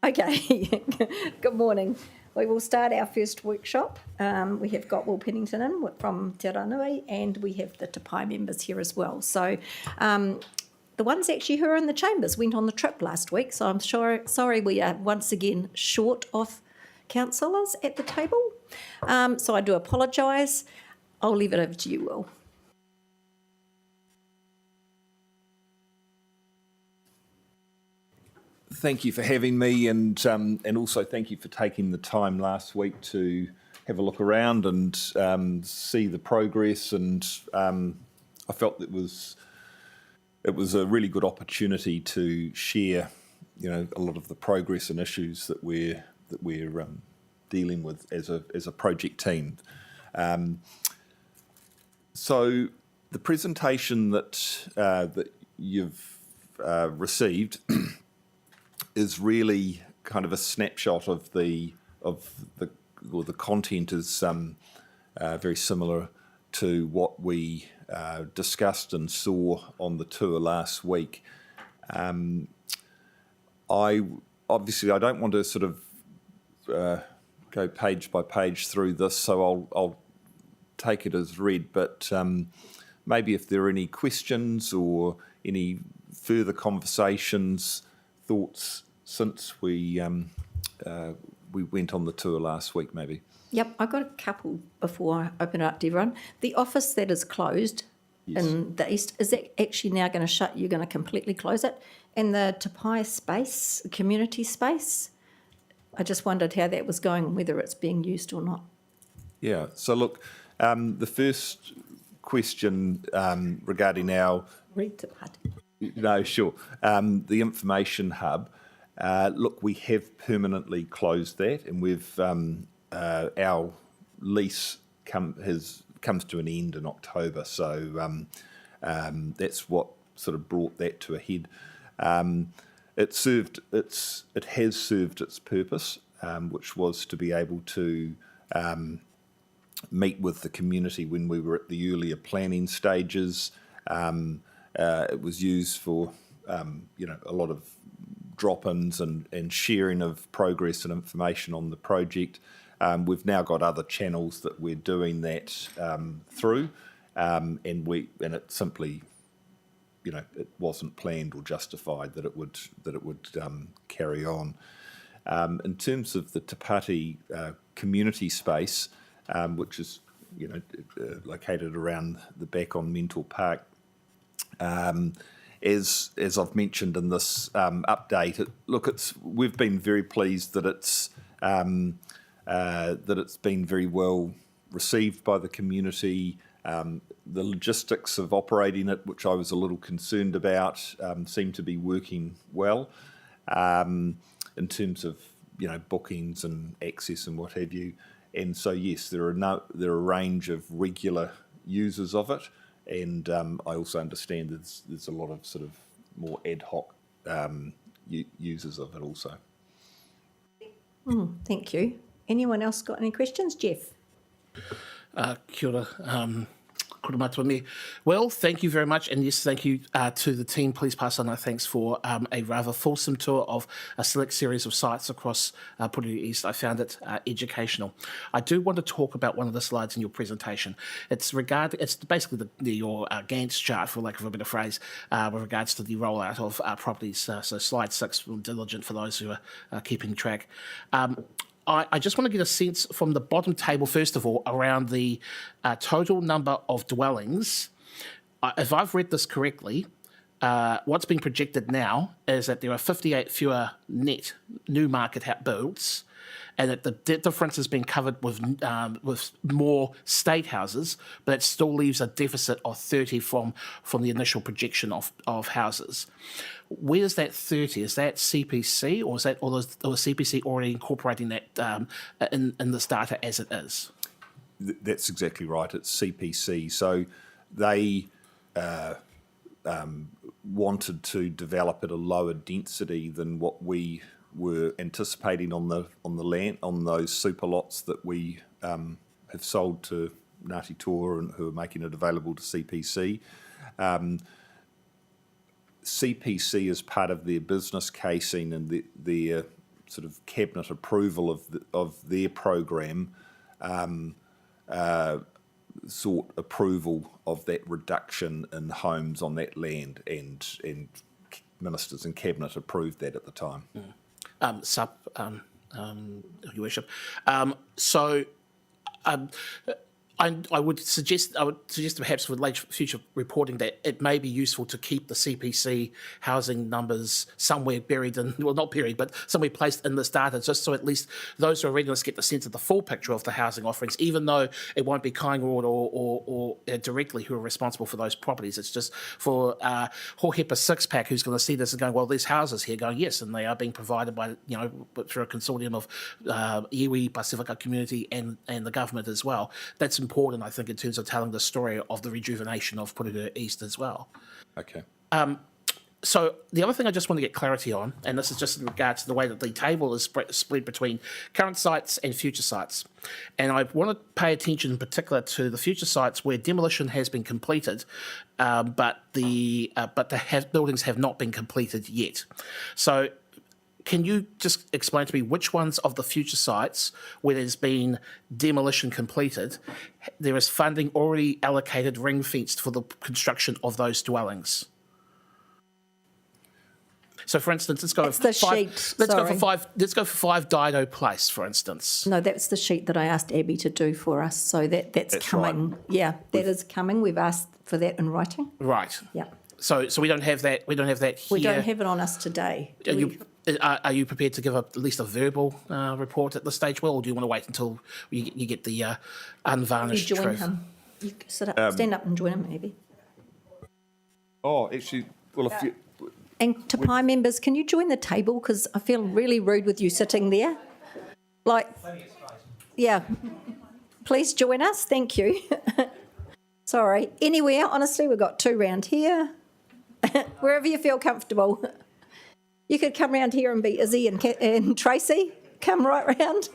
Okay, good morning. We will start our first workshop. We have got Will Pennington in from Te Ranui, and we have the Te Pai members here as well. So the ones actually who are in the chambers went on the trip last week, so I'm sorry we are once again short of councillors at the table. So I do apologise. I'll leave it over to you, Will. Thank you for having me, and also thank you for taking the time last week to have a look around and see the progress. And I felt it was a really good opportunity to share, a lot of the progress and issues that we're dealing with as a project team. So the presentation that you've received is really kind of a snapshot of the content is very similar to what we discussed and saw on the tour last week. I don't want to sort of go page by page through this, so I'll take it as read, but maybe if there are any questions or any further conversations, thoughts since we went on the tour last week, maybe. Yep, I've got a couple before I open it up to everyone. The office that is closed in the east, is that actually now going to shut? You're going to completely close it? And the Te Pai space, community space, I just wondered how that was going, whether it's being used or not. Yeah, so look, the first question regarding our... Read Te Pai. No, sure. The information hub, look, we have permanently closed that, and we've our lease comes to an end in October, so that's what sort of brought that to a head. It has served its purpose, which was to be able to meet with the community when we were at the earlier planning stages. It was used for, a lot of drop-ins and sharing of progress and information on the project. We've now got other channels that we're doing that through, and it simply, it wasn't planned or justified that it would carry on. In terms of the Te Pati community space, which is, located around the back on Mentor Park. As I've mentioned in this update, we've been very pleased that it's been very well received by the community. The logistics of operating it, which I was a little concerned about, seem to be working well in terms of bookings and access and what have you. And so yes, there are a range of regular users of it. And I also understand there's a lot of sort of more ad hoc users of it also. Thank you. Anyone else got any questions? Jeff? Kia ora. Well, thank you very much, and yes, thank you to the team. Please pass on our thanks for a rather fulsome tour of a select series of sites across Porirua East. I found it educational. I do want to talk about one of the slides in your presentation. It's basically your Gantt chart, for lack of a better phrase, with regards to the rollout of properties. So slide 6, diligent for those who are keeping track. I just want to get a sense from the bottom table, first of all, around the total number of dwellings. If I've read this correctly, what's being projected now is that there are 58 fewer net new market builds, and that the difference has been covered with more state houses, but it still leaves a deficit of 30 from the initial projection of houses. Where's that 30? Is that CPC, or is CPC already incorporating that in this data as it is? That's exactly right. It's CPC. So they wanted to develop at a lower density than what we were anticipating on the land, on those super lots that we have sold to Ngāti Toa and who are making it available to CPC. CPC is part of their business casing and their sort of cabinet approval of their program, sought approval of that reduction in homes on that land, and ministers and cabinet approved that at the time. Your Worship. I would suggest perhaps for later future reporting that it may be useful to keep the CPC housing numbers somewhere buried in, well, not buried, but somewhere placed in this data, just so at least those who are reading this get the sense of the full picture of the housing offerings, even though it won't be Kaingoord or directly who are responsible for those properties. It's just for Hohepa Sixpack who's going to see this and going, well, there's houses here, going, yes, and they are being provided by, through a consortium of iwi, Pacifica community and the government as well. That's important, I think, in terms of telling the story of the rejuvenation of Porirua East as well. Okay. So the other thing I just want to get clarity on, and this is just in regards to the way that the table is split between current sites and future sites. And I want to pay attention in particular to the future sites where demolition has been completed, but the buildings have not been completed yet. So can you just explain to me which ones of the future sites where there's been demolition completed, there is funding already allocated ring-fenced for the construction of those dwellings? So, for instance, let's go for five Dido Place, for instance. No, that's the sheet that I asked Abby to do for us. So that's coming. Right. Yeah, that is coming. We've asked for that in writing. Right. Yeah. So we don't have that. We don't have that here. We don't have it on us today. Are you prepared to give at least a verbal report at this stage, Will, or do you want to wait until you get the unvarnished truth? You join him. You sit up, stand up and join him, maybe. Oh, actually, well, if you... And to Pi members, can you join the table? Because I feel really rude with you sitting there. Yeah. Please join us. Thank you. Sorry. Anywhere, honestly, we've got two round here. Wherever you feel comfortable. You could come round here and be Izzy and Tracy. Come right round.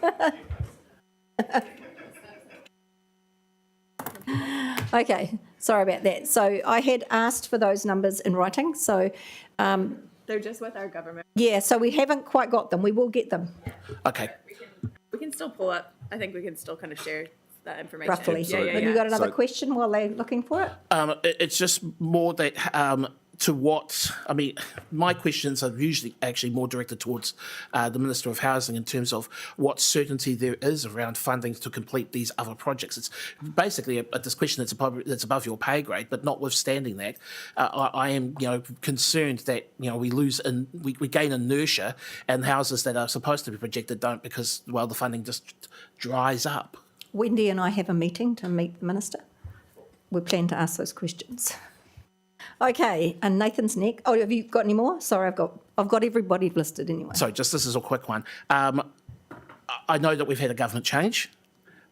Okay, sorry about that. So I had asked for those numbers in writing. So they're just with our government. yeah, so we haven't quite got them. We will get them. Okay. We can still pull up. I think we can still kind of share that information. Roughly. Yeah. Have you got another question while they're looking for it? It's just more that my questions are usually actually more directed towards the Minister of Housing in terms of what certainty there is around funding to complete these other projects. It's basically a question that's above your pay grade, but notwithstanding that, I am concerned that we gain inertia and houses that are supposed to be projected don't because the funding just dries up. Wendy and I have a meeting to meet the Minister. We plan to ask those questions. Okay, and Nathan's neck. Oh, have you got any more? Sorry, I've got everybody listed anyway. So just this is a quick one. I know that we've had a government change.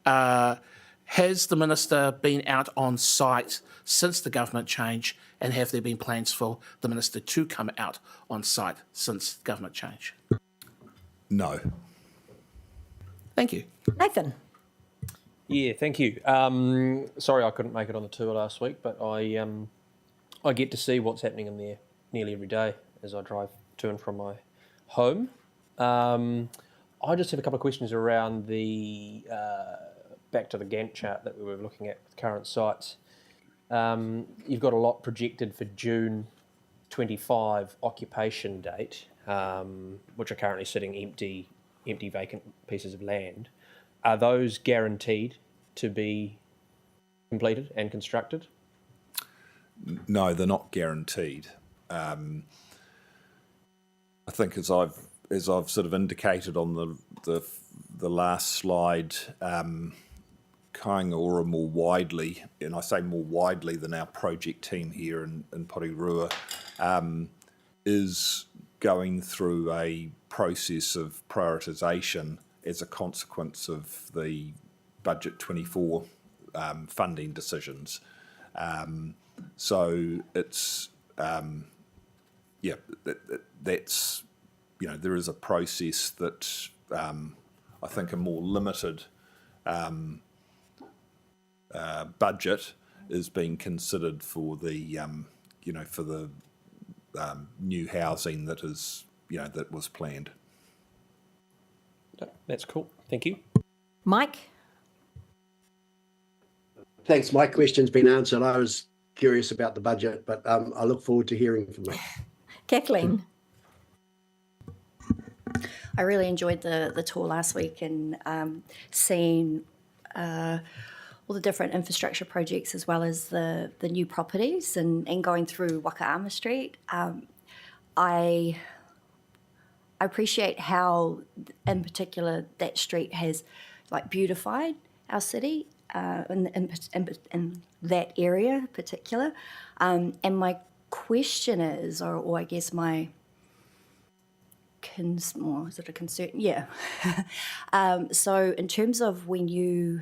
Has the Minister been out on site since the government change, and have there been plans for the Minister to come out on site since government change? No. Thank you. Nathan. Yeah, thank you. Sorry I couldn't make it on the tour last week, but I get to see what's happening in there nearly every day as I drive to and from my home. I just have a couple of questions around the back to the Gantt chart that we were looking at with current sites. You've got a lot projected for June 25 occupation date, which are currently sitting empty vacant pieces of land. Are those guaranteed to be completed and constructed? No, they're not guaranteed. I think as I've sort of indicated on the last slide, Kaingoora more widely, and I say more widely than our project team here in Porirua, is going through a process of prioritisation as a consequence of the Budget 24 funding decisions. So it's, that's, there is a process that I think a more limited budget is being considered for the, for the new housing that is, that was planned. No, that's cool. Thank you. Mike? Thanks. My question's been answered. I was curious about the budget, but I look forward to hearing from you. Kathleen? I really enjoyed the tour last week and seeing all the different infrastructure projects as well as the new properties and going through Wakaama Street. I appreciate how, in particular, that street has like beautified our city in that area in particular. And my question is, or I guess my is it a concern? Yeah. So in terms of when you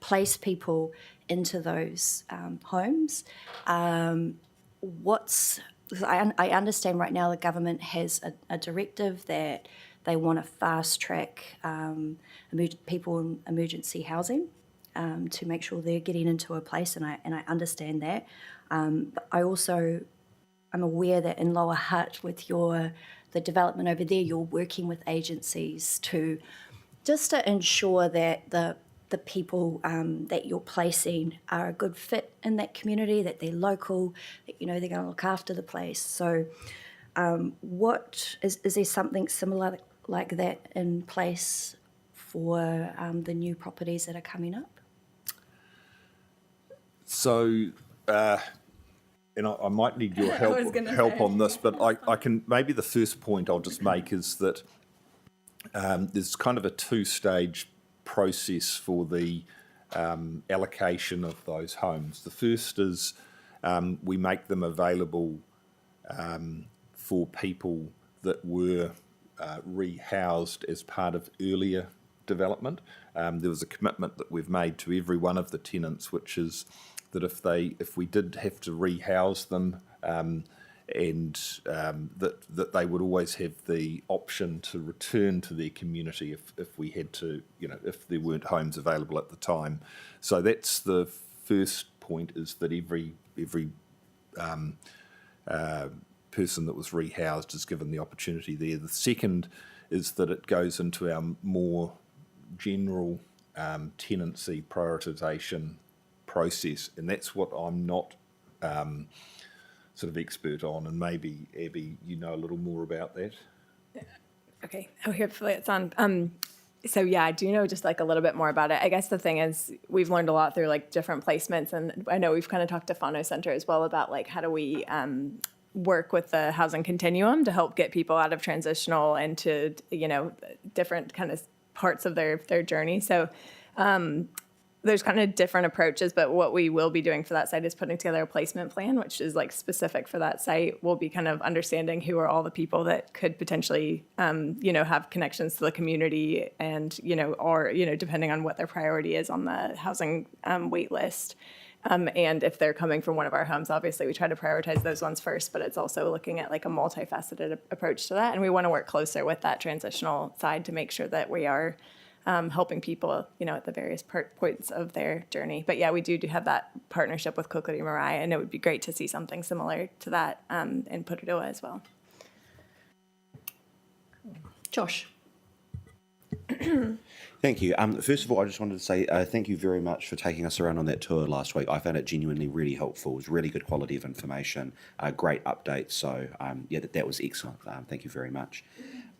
place people into those homes, I understand right now the government has a directive that they want to fast track people in emergency housing to make sure they're getting into a place, and I understand that. But I'm aware that in Lower Hutt with the development over there, you're working with agencies to ensure that the people that you're placing are a good fit in that community, that they're local, that they're going to look after the place. So what is there something similar like that in place for the new properties that are coming up? So, and I might need your help on this, but I can, maybe the first point I'll just make is that there's kind of a two-stage process for the allocation of those homes. The first is we make them available for people that were rehoused as part of earlier development. There was a commitment that we've made to every one of the tenants, which is that if we did have to rehouse them, that they would always have the option to return to their community if we had to, if there weren't homes available at the time. So that's the first point, is that every person that was rehoused is given the opportunity there. The second is that it goes into our more general tenancy prioritisation process, and that's what I'm not sort of expert on, and maybe Abby, you know a little more about that. Okay. Oh, hopefully it's on. So yeah, I do know just like a little bit more about it. I guess the thing is we've learned a lot through like different placements, and I know we've kind of talked to Whānau Centre as well about like how do we work with the housing continuum to help get people out of transitional into different kind of parts of their journey. So there's kind of different approaches, but what we will be doing for that site is putting together a placement plan, which is like specific for that site. We'll be kind of understanding who are all the people that could potentially, have connections to the community and, or, depending on what their priority is on the housing wait list. And if they're coming from one of our homes, obviously we try to prioritize those ones first, but it's also looking at like a multifaceted approach to that. And we want to work closer with that transitional side to make sure that we are helping people, at the various points of their journey. But yeah, we do have that partnership with Kokori Marae, and it would be great to see something similar to that in Porirua as well. Josh? Thank you. First of all, I just wanted to say thank you very much for taking us around on that tour last week. I found it genuinely really helpful. It was really good quality of information, great updates. So that was excellent. Thank you very much.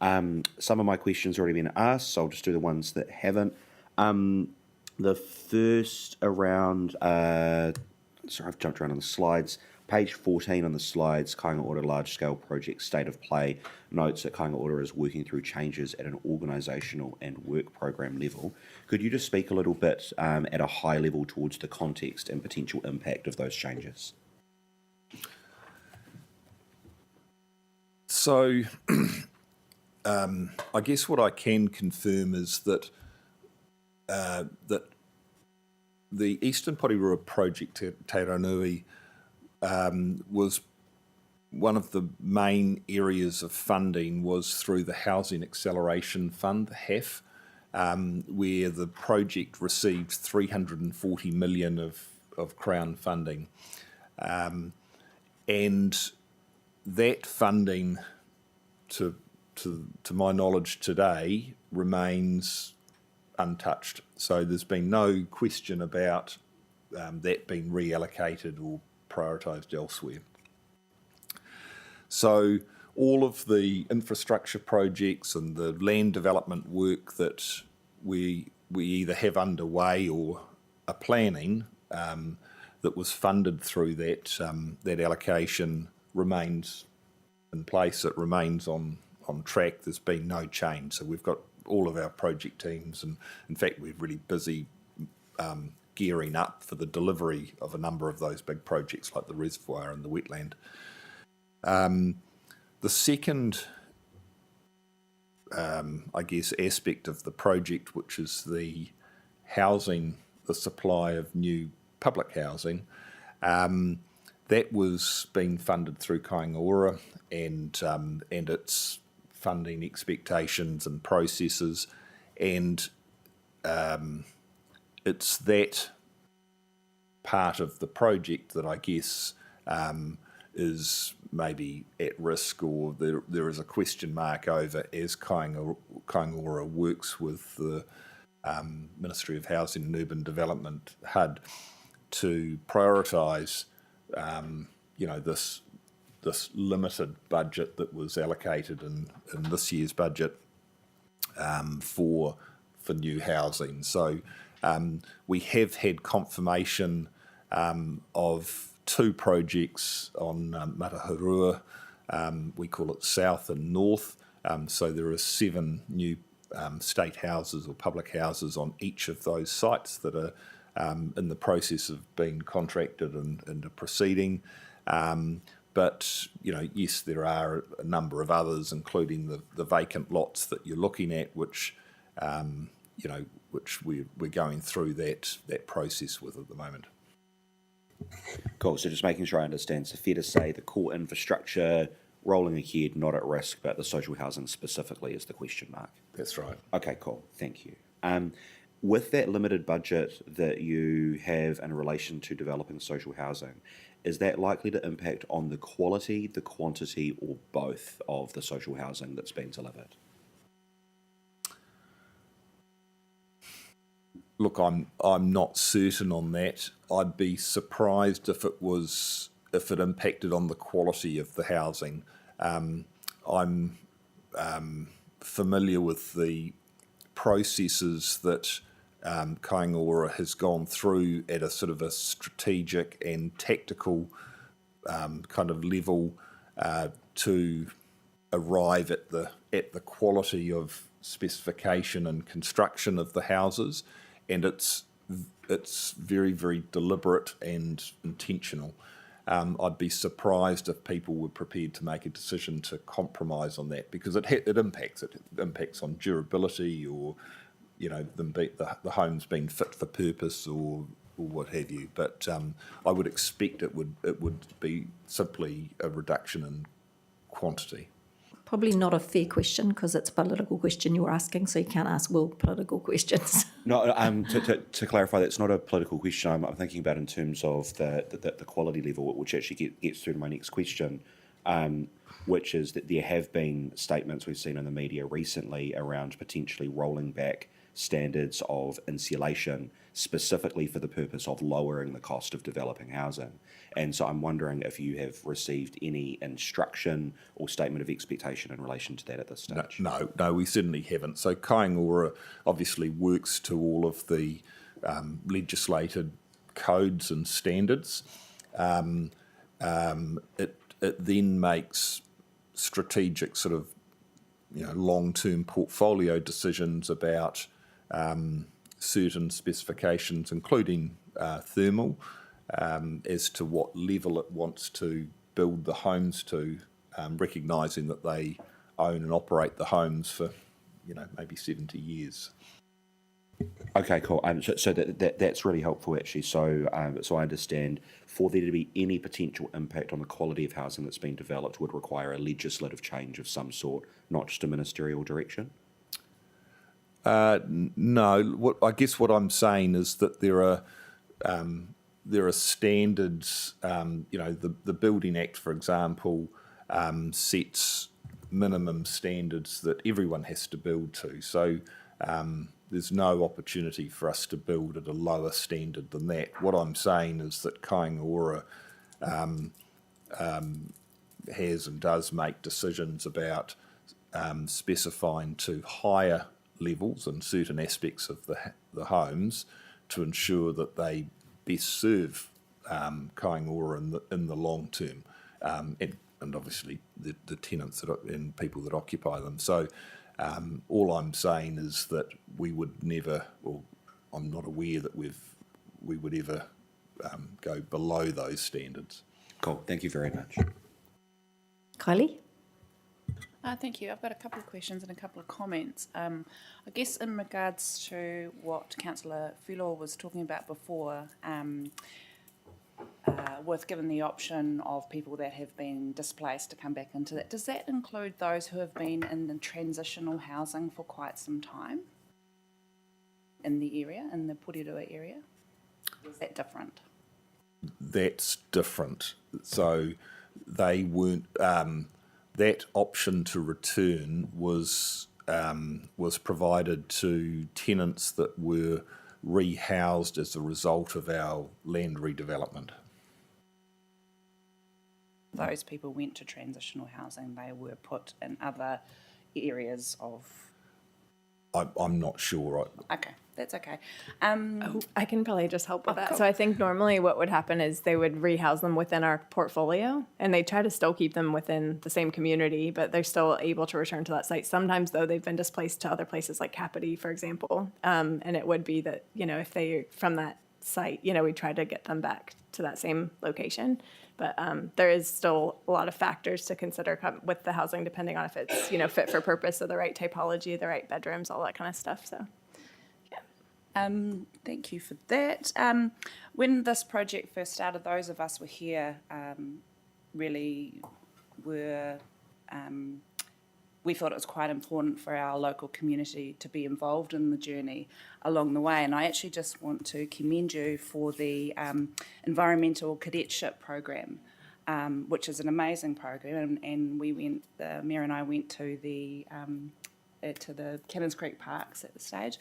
Some of my questions already been asked, so I'll just do the ones that haven't. The first around, I've jumped around on the slides. Page 14 on the slides, Kāinga Ora large-scale project state of play notes that Kāinga Ora is working through changes at an organisational and work program level. Could you just speak a little bit at a high level towards the context and potential impact of those changes? So I guess what I can confirm is that that the Eastern Porirua project at Te Ranui was one of the main areas of funding was through the Housing Acceleration Fund, the HAF, where the project received 340 million of Crown funding. And that funding, to to my knowledge today, remains untouched. So there's been no question about that being reallocated or prioritised elsewhere. So all of the infrastructure projects and the land development work that we either have underway or are planning that was funded through that allocation remains in place. It remains on track. There's been no change. So we've got all of our project teams, and in fact we're really busy gearing up for the delivery of a number of those big projects like the reservoir and the wetland. The second, I guess, aspect of the project, which is the housing, the supply of new public housing, that was being funded through Kaingaora and its funding expectations and processes, and it's that part of the project that I guess is maybe at risk, or there is a question mark over as Kaingaora works with the Ministry of Housing and Urban Development, HUD, to prioritise this limited budget that was allocated in this year's budget for new housing. So we have had confirmation of two projects on Porirua. We call it South and North. So there are 7 new state houses or public houses on each of those sites that are in the process of being contracted and are proceeding. But, yes, there are a number of others, including the vacant lots that you're looking at, which we're going through that process with at the moment. Cool. So just making sure I understand. So fair to say the core infrastructure rolling ahead, not at risk, but the social housing specifically is the question mark. That's right. Okay, cool. Thank you. With that limited budget that you have in relation to developing social housing, is that likely to impact on the quality, the quantity, or both of the social housing that's being delivered? Look, I'm not certain on that. I'd be surprised if it impacted on the quality of the housing. I'm familiar with the processes that Kaingaora has gone through at a sort of a strategic and tactical kind of level to arrive at the quality of specification and construction of the houses, and it's very, very deliberate and intentional. I'd be surprised if people were prepared to make a decision to compromise on that, because it impacts on durability, or the homes being fit for purpose, or what have you. But I would expect it would be simply a reduction in quantity. Probably not a fair question, because it's a political question you're asking, so you can't ask Will political questions. No, to clarify, that's not a political question. I'm thinking about in terms of the quality level, which actually gets through to my next question, which is that there have been statements we've seen in the media recently around potentially rolling back standards of insulation, specifically for the purpose of lowering the cost of developing housing. And so I'm wondering if you have received any instruction or statement of expectation in relation to that at this stage. No, we certainly haven't. So Kaingaora obviously works to all of the legislated codes and standards. It then makes strategic sort of long-term portfolio decisions about certain specifications, including thermal, as to what level it wants to build the homes to, recognising that they own and operate the homes for, maybe 70 years. Okay, cool. So that's really helpful, actually. So I understand for there to be any potential impact on the quality of housing that's been developed would require a legislative change of some sort, not just a ministerial direction? No. I guess what I'm saying is that there are standards. The Building Act, for example, sets minimum standards that everyone has to build to. So there's no opportunity for us to build at a lower standard than that. What I'm saying is that Kāinga Ora has and does make decisions about specifying to higher levels in certain aspects of the homes to ensure that they best serve Kāinga Ora in the long term, and obviously the tenants and people that occupy them. So all I'm saying is that we would never, or I'm not aware that we would ever go below those standards. Cool. Thank you very much. Kylie? Thank you. I've got a couple of questions and a couple of comments. I guess in regards to what Councillor Whilo was talking about before, with given the option of people that have been displaced to come back into that, does that include those who have been in the transitional housing for quite some time in the area, in the Porirua area? Or is that different? That's different. So they weren't. That option to return was provided to tenants that were rehoused as a result of our land redevelopment. Those people went to transitional housing, they were put in other areas of... I'm not sure. Okay, that's okay. I can probably just help with that. So I think normally what would happen is they would rehouse them within our portfolio, and they try to still keep them within the same community, but they're still able to return to that site. Sometimes, though, they've been displaced to other places like Kapiti, for example. And it would be that, if they're from that site, we try to get them back to that same location. But there is still a lot of factors to consider with the housing, depending on if it's, fit for purpose, so the right typology, the right bedrooms, all that kind of stuff. So, yeah. Thank you for that. When this project first started, those of us were here really were... we thought it was quite important for our local community to be involved in the journey along the way. And I actually just want to commend you for the environmental cadetship program, which is an amazing program. And we went, the Mayor and I went to the Cannons Creek Parks at the stage.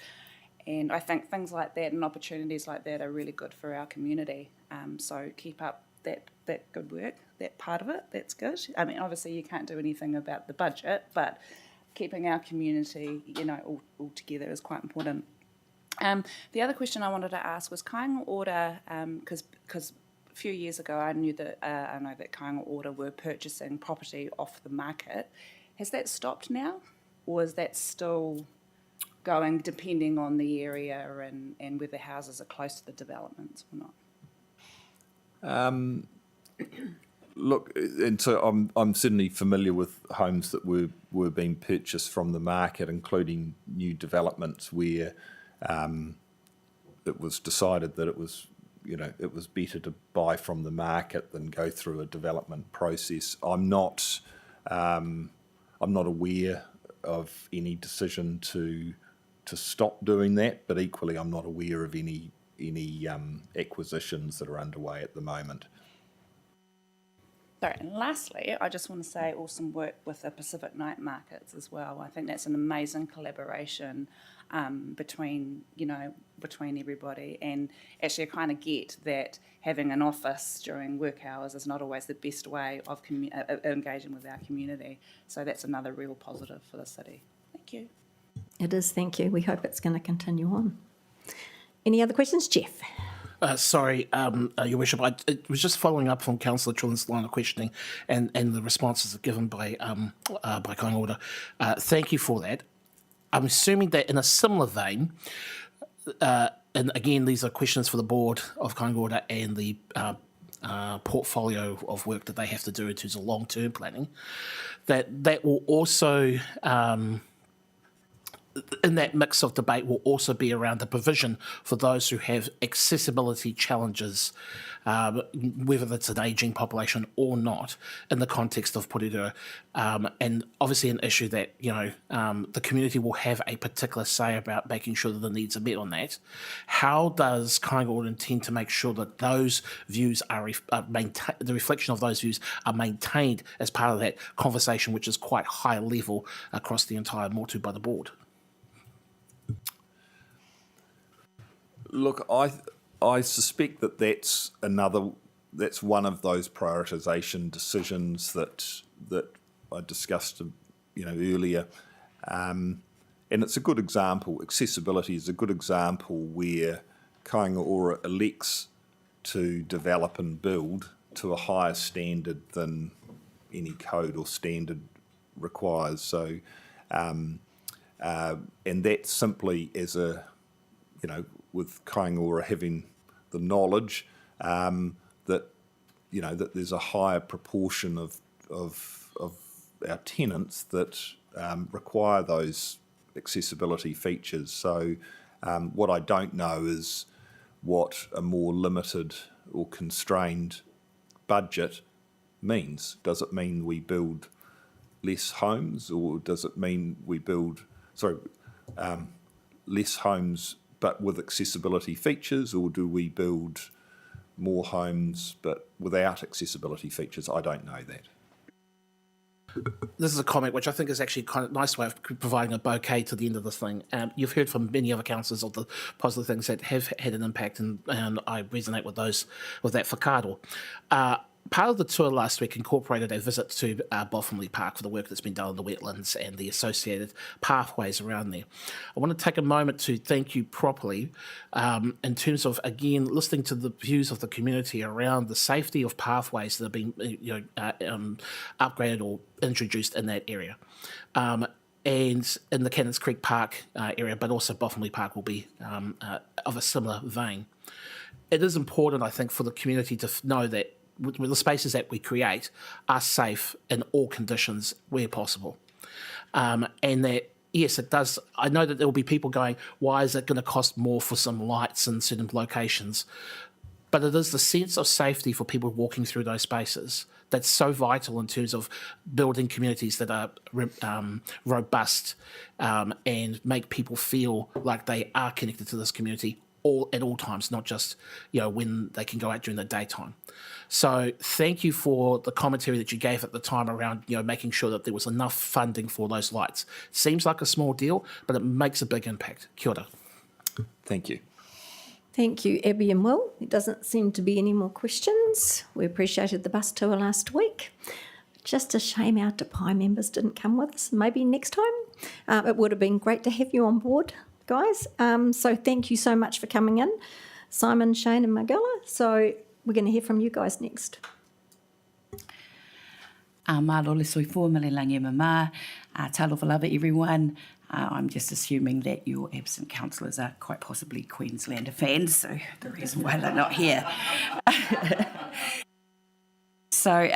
And I think things like that and opportunities like that are really good for our community. So keep up that good work, that part of it, that's good. I mean, obviously you can't do anything about the budget, but keeping our community, all together is quite important. The other question I wanted to ask was Kāinga Ora, because a few years ago I know that Kāinga Ora were purchasing property off the market. Has that stopped now, or is that still going depending on the area and whether houses are close to the developments or not? Look, and so I'm certainly familiar with homes that were being purchased from the market, including new developments where it was decided that it was better to buy from the market than go through a development process. I'm not aware of any decision to stop doing that, but equally I'm not aware of any acquisitions that are underway at the moment. Sorry, and lastly, I just want to say awesome work with the Pacific Night Markets as well. I think that's an amazing collaboration between everybody. And actually, I kind of get that having an office during work hours is not always the best way of engaging with our community. So that's another real positive for the city. Thank you. It is, thank you. We hope it's going to continue on. Any other questions, Jeff? Sorry, Your Worship, it was just following up from Councillor Trillin's line of questioning and the responses given by Kāinga Ora. Thank you for that. I'm assuming that in a similar vein, and again, these are questions for the board of Kāinga Ora and the portfolio of work that they have to do in terms of long-term planning, that will also in that mix of debate will also be around the provision for those who have accessibility challenges, whether that's an ageing population or not, in the context of Porirua, and obviously an issue that the community will have a particular say about making sure that the needs are met on that. How does Kāinga intend to make sure that those views are the reflection of those views are maintained as part of that conversation, which is quite high level across the entire motu by the board? Look, I suspect that that's one of those prioritisation decisions that I discussed, earlier, and it's a good example. Accessibility is a good example where Kāinga Ora elects to develop and build to a higher standard than any code or standard requires. So, and that simply as with Kāinga Ora having the knowledge that there's a higher proportion of our tenants that require those accessibility features. So what I don't know is what a more limited or constrained budget means. Does it mean we build less homes, or does it mean we build less homes but with accessibility features, or do we build more homes but without accessibility features? I don't know that. This is a comment which I think is actually kind of a nice way of providing a bouquet to the end of this thing. You've heard from many other councillors of the positive things that have had an impact, and I resonate with that whakaaro. Part of the tour last week incorporated a visit to Bothamley Park for the work that's been done on the wetlands and the associated pathways around there. I want to take a moment to thank you properly in terms of, again, listening to the views of the community around the safety of pathways that have been upgraded or introduced in that area. And in the Cannons Creek Park area, but also Bothamley Park will be of a similar vein. It is important, I think, for the community to know that the spaces that we create are safe in all conditions where possible. And that, yes, it does. I know that there will be people going, why is it going to cost more for some lights in certain locations? But it is the sense of safety for people walking through those spaces that's so vital in terms of building communities that are robust and make people feel like they are connected to this community at all times, not just when they can go out during the daytime. So thank you for the commentary that you gave at the time around making sure that there was enough funding for those lights. Seems like a small deal, but it makes a big impact. Kia ora. Thank you. Thank you, Abby and Will. There doesn't seem to be any more questions. We appreciated the bus tour last week. Just a shame our Tapai members didn't come with us. Maybe next time. It would have been great to have you on board, guys. So thank you so much for coming in, Simon, Shane and Margella. So we're going to hear from you guys next. Mālole soifua malelangi mama. Talofa lava everyone. I'm just assuming that your absent councillors are quite possibly Queenslander fans, so the reason why they're not here. So,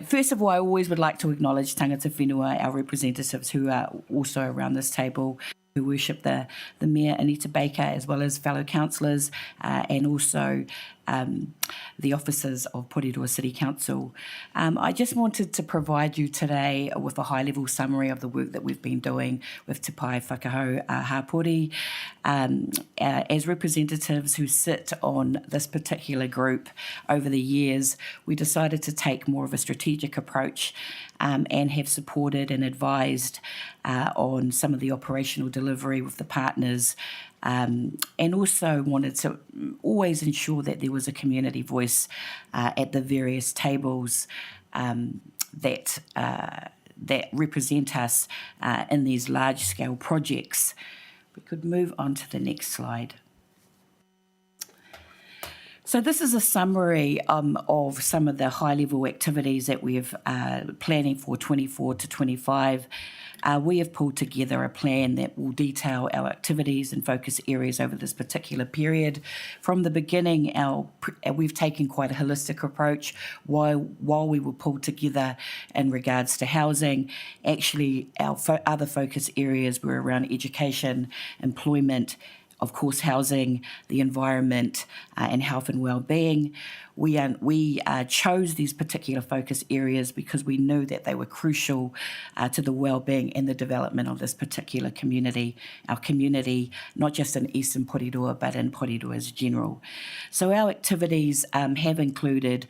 first of all, I always would like to acknowledge tangata whenua, our representatives who are also around this table, who worship the Mayor Anita Baker, as well as fellow councillors, and also the officers of Porirua City Council. I just wanted to provide you today with a high-level summary of the work that we've been doing with Te Pai Whakahau Hapori. As representatives who sit on this particular group over the years, we decided to take more of a strategic approach and have supported and advised on some of the operational delivery with the partners, and also wanted to always ensure that there was a community voice at the various tables that represent us in these large-scale projects. We could move on to the next slide. So this is a summary of some of the high-level activities that we've planning for 24 to 25. We have pulled together a plan that will detail our activities and focus areas over this particular period. From the beginning, we've taken quite a holistic approach. While we were pulled together in regards to housing, actually our other focus areas were around education, employment, of course, housing, the environment, and health and well-being. We chose these particular focus areas because we knew that they were crucial to the well-being and the development of this particular community, our community, not just in Eastern Porirua, but in Porirua as general. So our activities have included,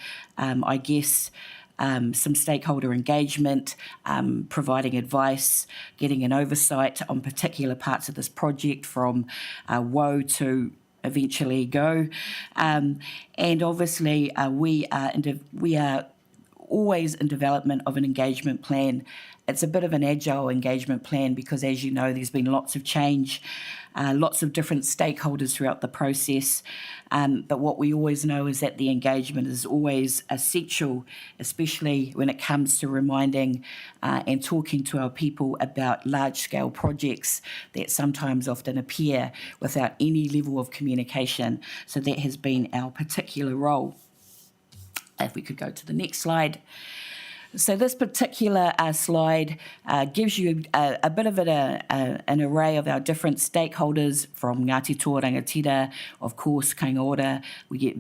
some stakeholder engagement, providing advice, getting an oversight on particular parts of this project from woe to eventually go. And obviously we are always in development of an engagement plan. It's a bit of an agile engagement plan because, as you know, there's been lots of change, lots of different stakeholders throughout the process. But what we always know is that the engagement is always essential, especially when it comes to reminding and talking to our people about large-scale projects that sometimes often appear without any level of communication. So that has been our particular role. If we could go to the next slide. So this particular slide gives you a bit of an array of our different stakeholders from Ngāti Toa Rangatira, of course, Kāinga Ora. We get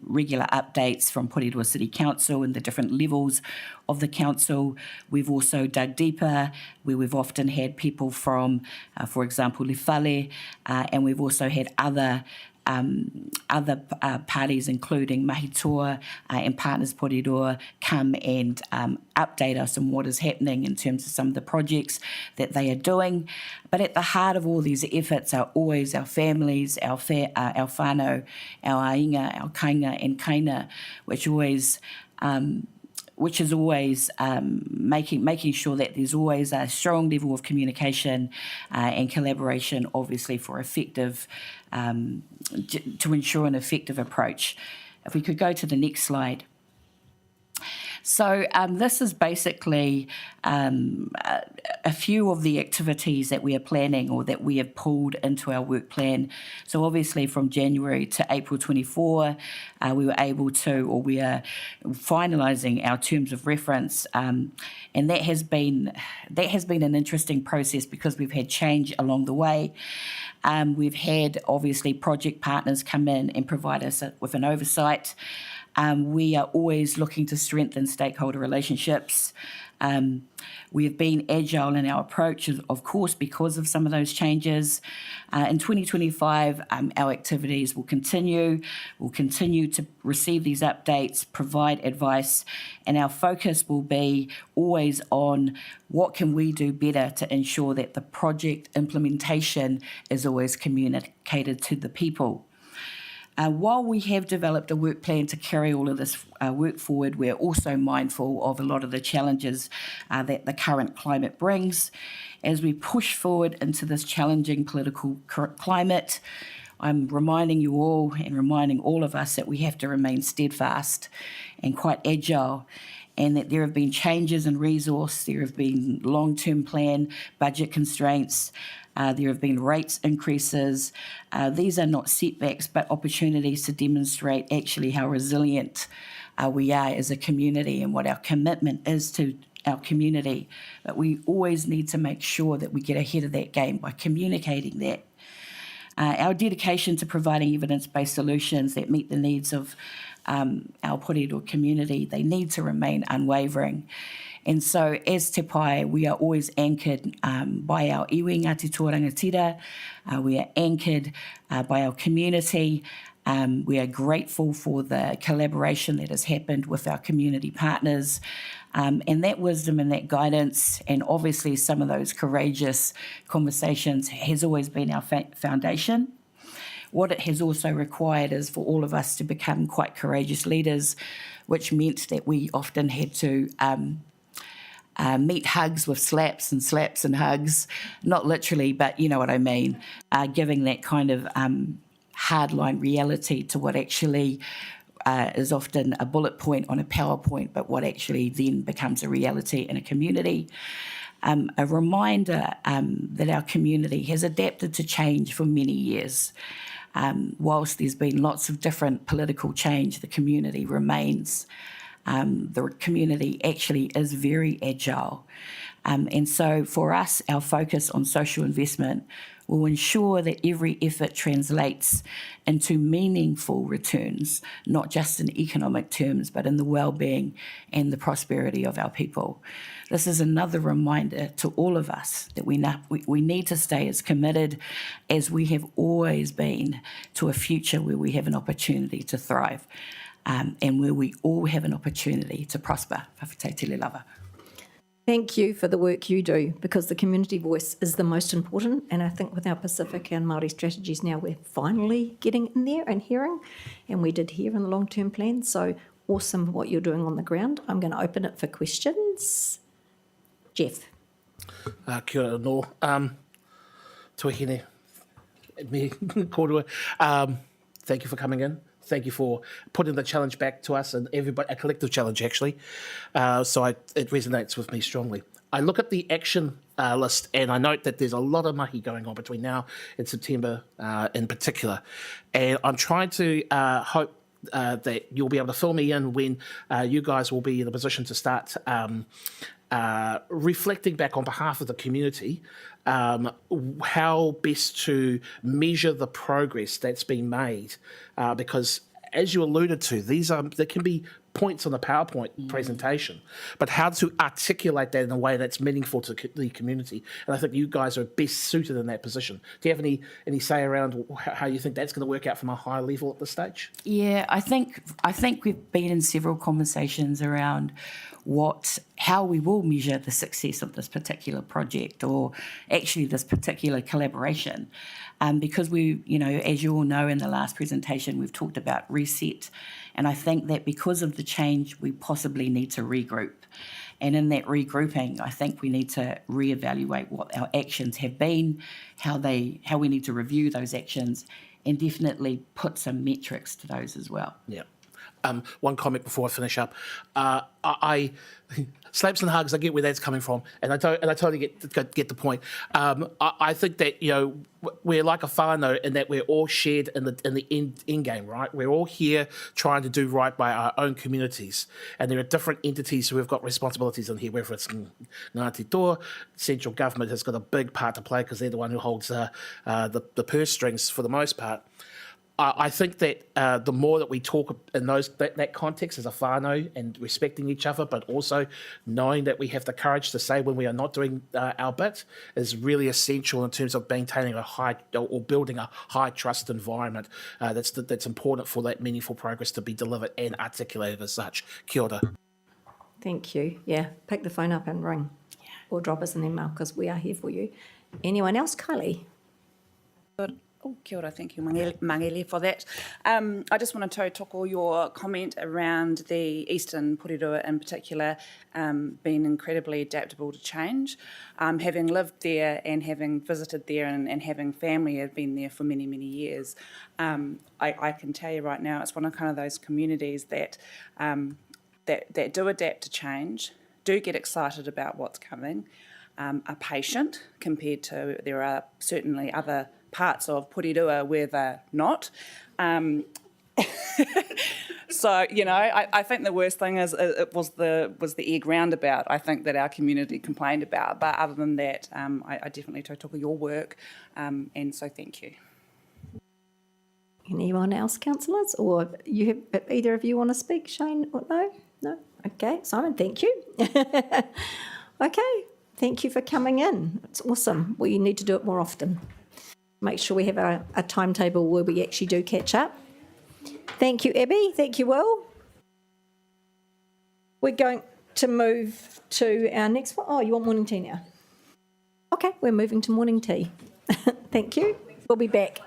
regular updates from Porirua City Council and the different levels of the council. We've also dug deeper, where we've often had people from, for example, Le Whale, and we've also had other parties, including Mahitoa and Partners Porirua, come and update us on what is happening in terms of some of the projects that they are doing. But at the heart of all these efforts are always our families, our whānau, our ainga, our kainga and kaina, which is always making sure that there's always a strong level of communication and collaboration, obviously, for effective, to ensure an effective approach. If we could go to the next slide. So this is basically a few of the activities that we are planning or that we have pulled into our work plan. So obviously from January to April 24, we were able to, or we are finalising our terms of reference, and that has been an interesting process because we've had change along the way. We've had obviously project partners come in and provide us with an oversight. We are always looking to strengthen stakeholder relationships. We have been agile in our approach, of course, because of some of those changes. In 2025, our activities will continue. We'll continue to receive these updates, provide advice, and our focus will be always on what can we do better to ensure that the project implementation is always communicated to the people. While we have developed a work plan to carry all of this work forward, we're also mindful of a lot of the challenges that the current climate brings. As we push forward into this challenging political climate, I'm reminding you all and reminding all of us that we have to remain steadfast and quite agile, and that there have been changes in resource, there have been long-term plan, budget constraints, there have been rates increases. These are not setbacks, but opportunities to demonstrate actually how resilient we are as a community and what our commitment is to our community. But we always need to make sure that we get ahead of that game by communicating that. Our dedication to providing evidence-based solutions that meet the needs of our Porirua community, they need to remain unwavering. And so as Te Pai, we are always anchored by our iwi Ngāti Toa Rangatira. We are anchored by our community. We are grateful for the collaboration that has happened with our community partners. And that wisdom and that guidance, and obviously some of those courageous conversations, has always been our foundation. What it has also required is for all of us to become quite courageous leaders, which meant that we often had to meet hugs with slaps and hugs, not literally, but you know what I mean, giving that kind of hardline reality to what actually is often a bullet point on a PowerPoint, but what actually then becomes a reality in a community. A reminder that our community has adapted to change for many years. Whilst there's been lots of different political change, the community remains. The community actually is very agile. And so for us, our focus on social investment will ensure that every effort translates into meaningful returns, not just in economic terms, but in the well-being and the prosperity of our people. This is another reminder to all of us that we need to stay as committed as we have always been to a future where we have an opportunity to thrive, and where we all have an opportunity to prosper. Whawhiti te lava. Thank you for the work you do, because the community voice is the most important, and I think with our Pacific and Māori strategies now, we're finally getting in there and hearing, and we did hear in the long-term plan, so awesome what you're doing on the ground. I'm going to open it for questions. Jeff. Kia ora no. Tuahine, me, Porirua. Thank you for coming in. Thank you for putting the challenge back to us and everybody, a collective challenge actually. It resonates with me strongly. I look at the action list and I note that there's a lot of mahi going on between now and September in particular. And I'm trying to hope that you'll be able to fill me in when you guys will be in a position to start reflecting back on behalf of the community how best to measure the progress that's been made, because as you alluded to, there can be points on the PowerPoint presentation, but how to articulate that in a way that's meaningful to the community. And I think you guys are best suited in that position. Do you have any say around how you think that's going to work out from a high level at this stage? Yeah, I think we've been in several conversations around how we will measure the success of this particular project, or actually this particular collaboration. Because we, as you all know, in the last presentation, we've talked about reset. And I think that because of the change, we possibly need to regroup. And in that regrouping, I think we need to reevaluate what our actions have been, how we need to review those actions, and definitely put some metrics to those as well. Yeah. One comment before I finish up. I slaps and hugs, I get where that's coming from, and I totally get the point. I think that we're like a whānau in that we're all shared in the end game, right? We're all here trying to do right by our own communities, and there are different entities who have got responsibilities in here. Whether it's Ngāti Toa, central government has got a big part to play because they're the one who holds the purse strings for the most part. I think that the more that we talk in that context as a whānau and respecting each other, but also knowing that we have the courage to say when we are not doing our bit is really essential in terms of maintaining a high or building a high trust environment that's important for that meaningful progress to be delivered and articulated as such. Kia ora. Thank you. Yeah, pick the phone up and ring, or drop us an email, because we are here for you. Anyone else? Kylie? Oh, kia ora, thank you, Mangele, for that. I just wanted to toko your comment around the Eastern Porirua in particular being incredibly adaptable to change. Having lived there and having visited there and having family have been there for many, many years, I can tell you right now it's one of kind of those communities that do adapt to change, do get excited about what's coming, are patient compared to there are certainly other parts of Porirua where they're not. So, I think the worst thing is it was the egg roundabout, I think, that our community complained about. But other than that, I definitely took your work, and so thank you. Anyone else, councillors? Or either of you want to speak? Shane? Or no? No? Okay. Simon, thank you. Okay. Thank you for coming in. It's awesome. We need to do it more often. Make sure we have a timetable where we actually do catch up. Thank you, Abby. Thank you, Will. We're going to move to our next one. Oh, you want morning tea now? Okay, we're moving to morning tea. Thank you. We'll be back.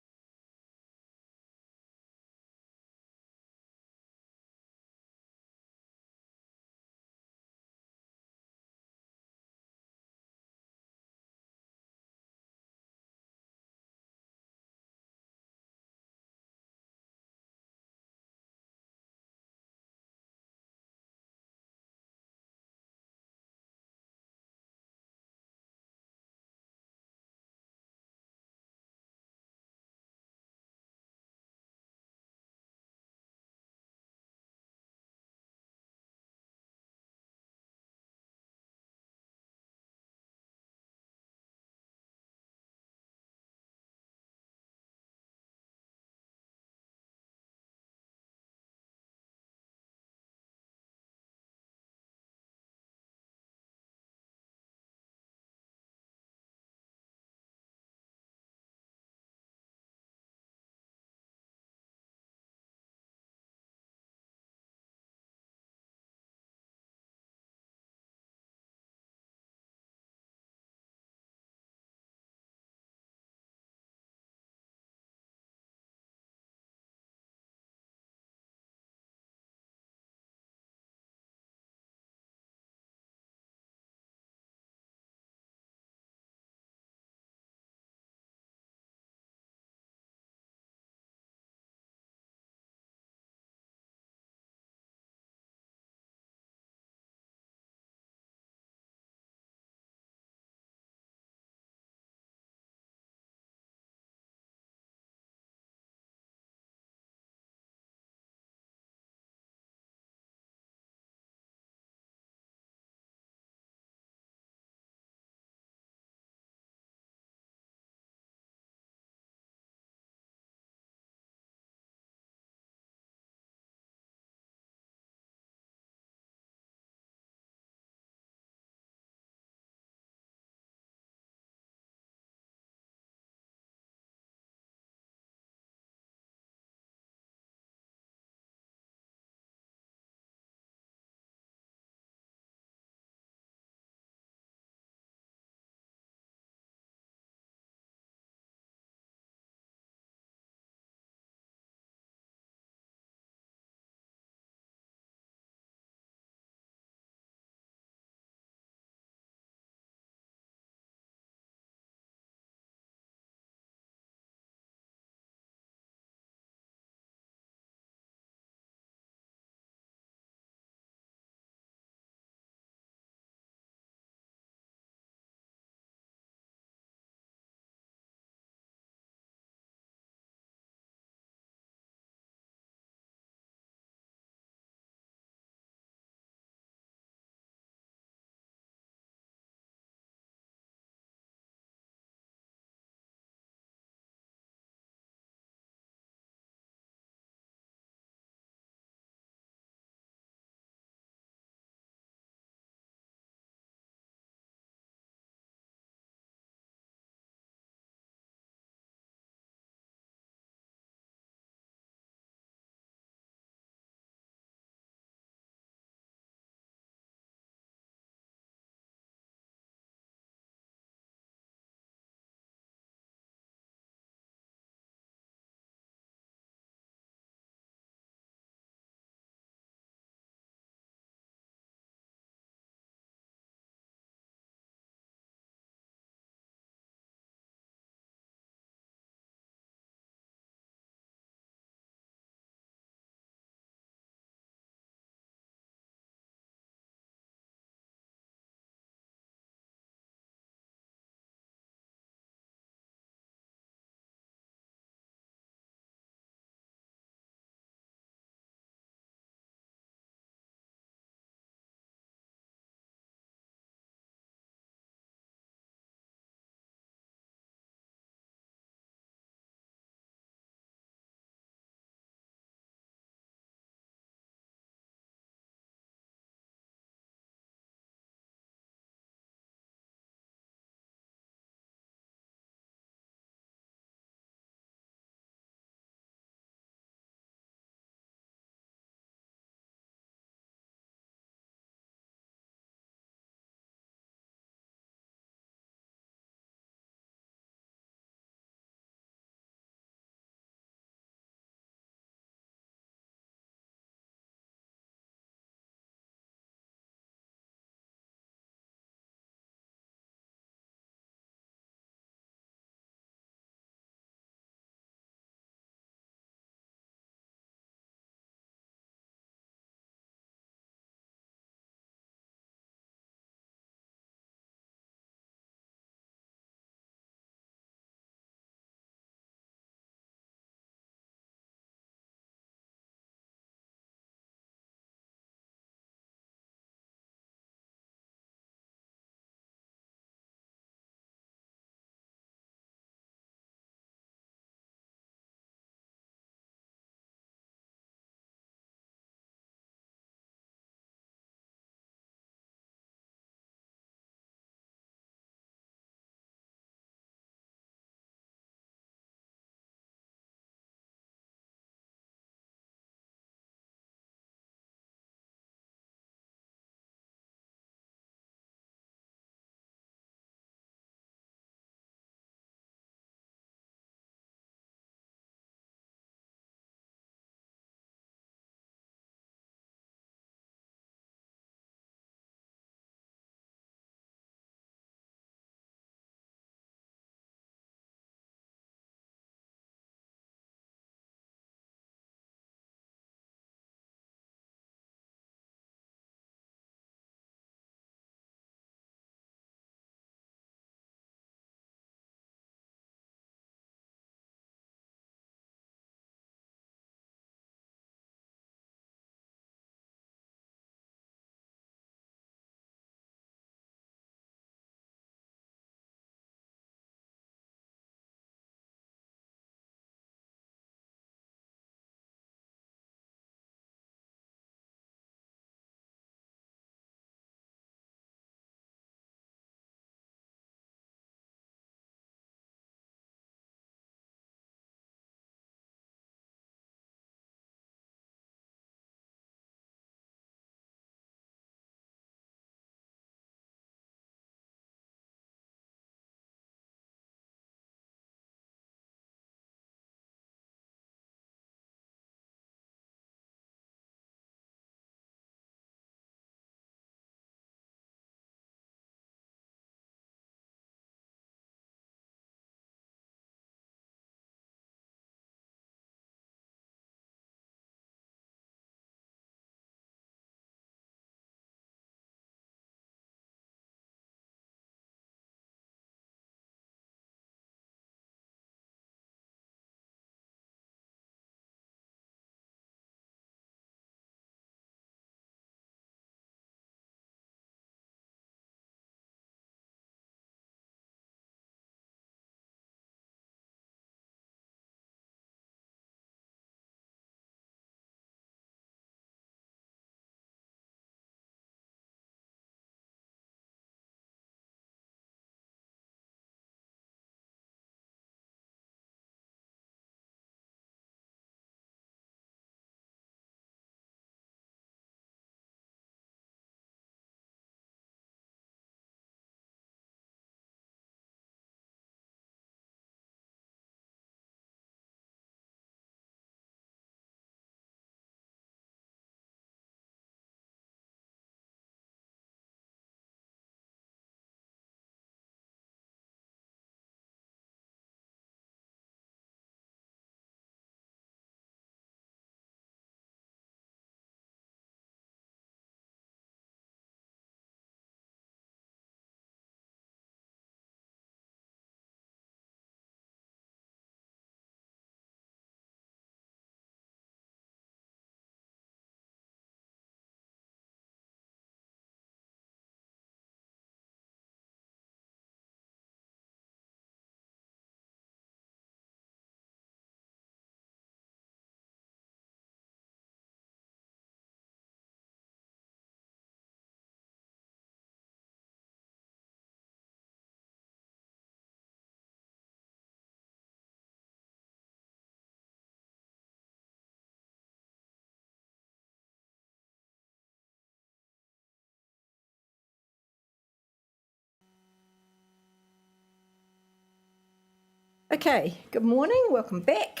Okay, good morning, welcome back.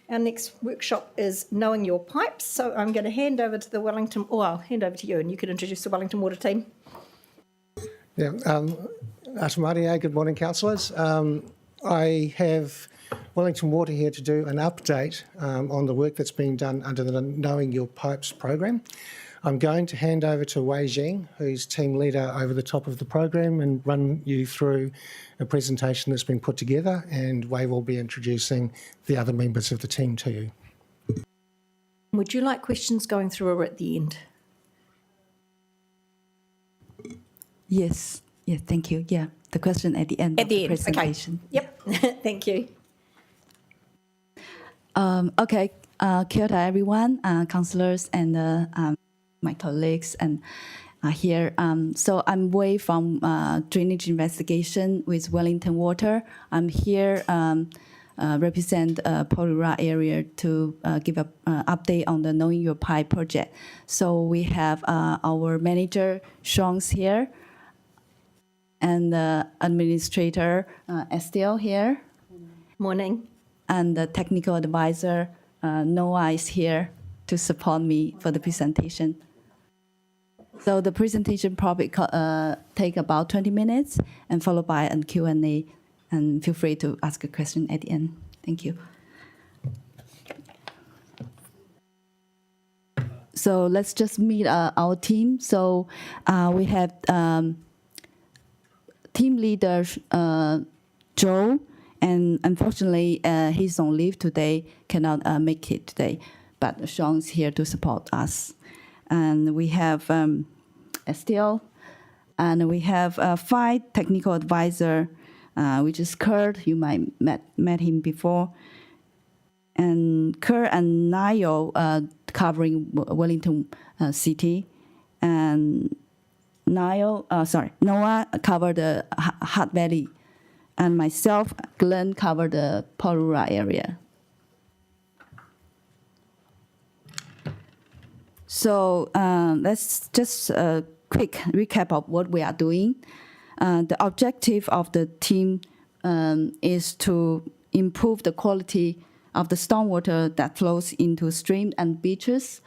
Our next workshop is Knowing Your Pipes. So I'm going to hand over to the Wellington, or I'll hand over to you and you can introduce the Wellington Water team. Yeah, Ata Maria, good morning, councillors. I have Wellington Water here to do an update on the work that's being done under the Knowing Your Pipes program. I'm going to hand over to Wei Jing, who's team leader over the top of the program, and run you through a presentation that's been put together, and Wei will be introducing the other members of the team to you. Would you like questions going through or at the end? Yes. Yeah, thank you. Yeah, the question at the end of the presentation. Okay. Yep, thank you. Okay, kia ora everyone, councillors and my colleagues and here. So I'm Wei from Drainage Investigation with Wellington Water. I'm here represent Porirua area to give an update on the Knowing Your Pipe project. So we have our manager, Sean's here, and the administrator, Estelle here. Morning. And the technical advisor, Noah, is here to support me for the presentation. So the presentation probably take about 20 minutes and followed by a Q&A, and feel free to ask a question at the end. Thank you. So let's just meet our team. So we have team leader Joe, and unfortunately he's on leave today, cannot make it today, but Sean's here to support us. And we have Estelle, and we have 5 technical advisor, which is Kurt. You might met him before. And Kurt and Niall covering Wellington City, and Noah covered the Hutt Valley, and myself, Glenn, covered the Porirua area. So let's just a quick recap of what we are doing. The objective of the team is to improve the quality of the stormwater that flows into streams and beaches.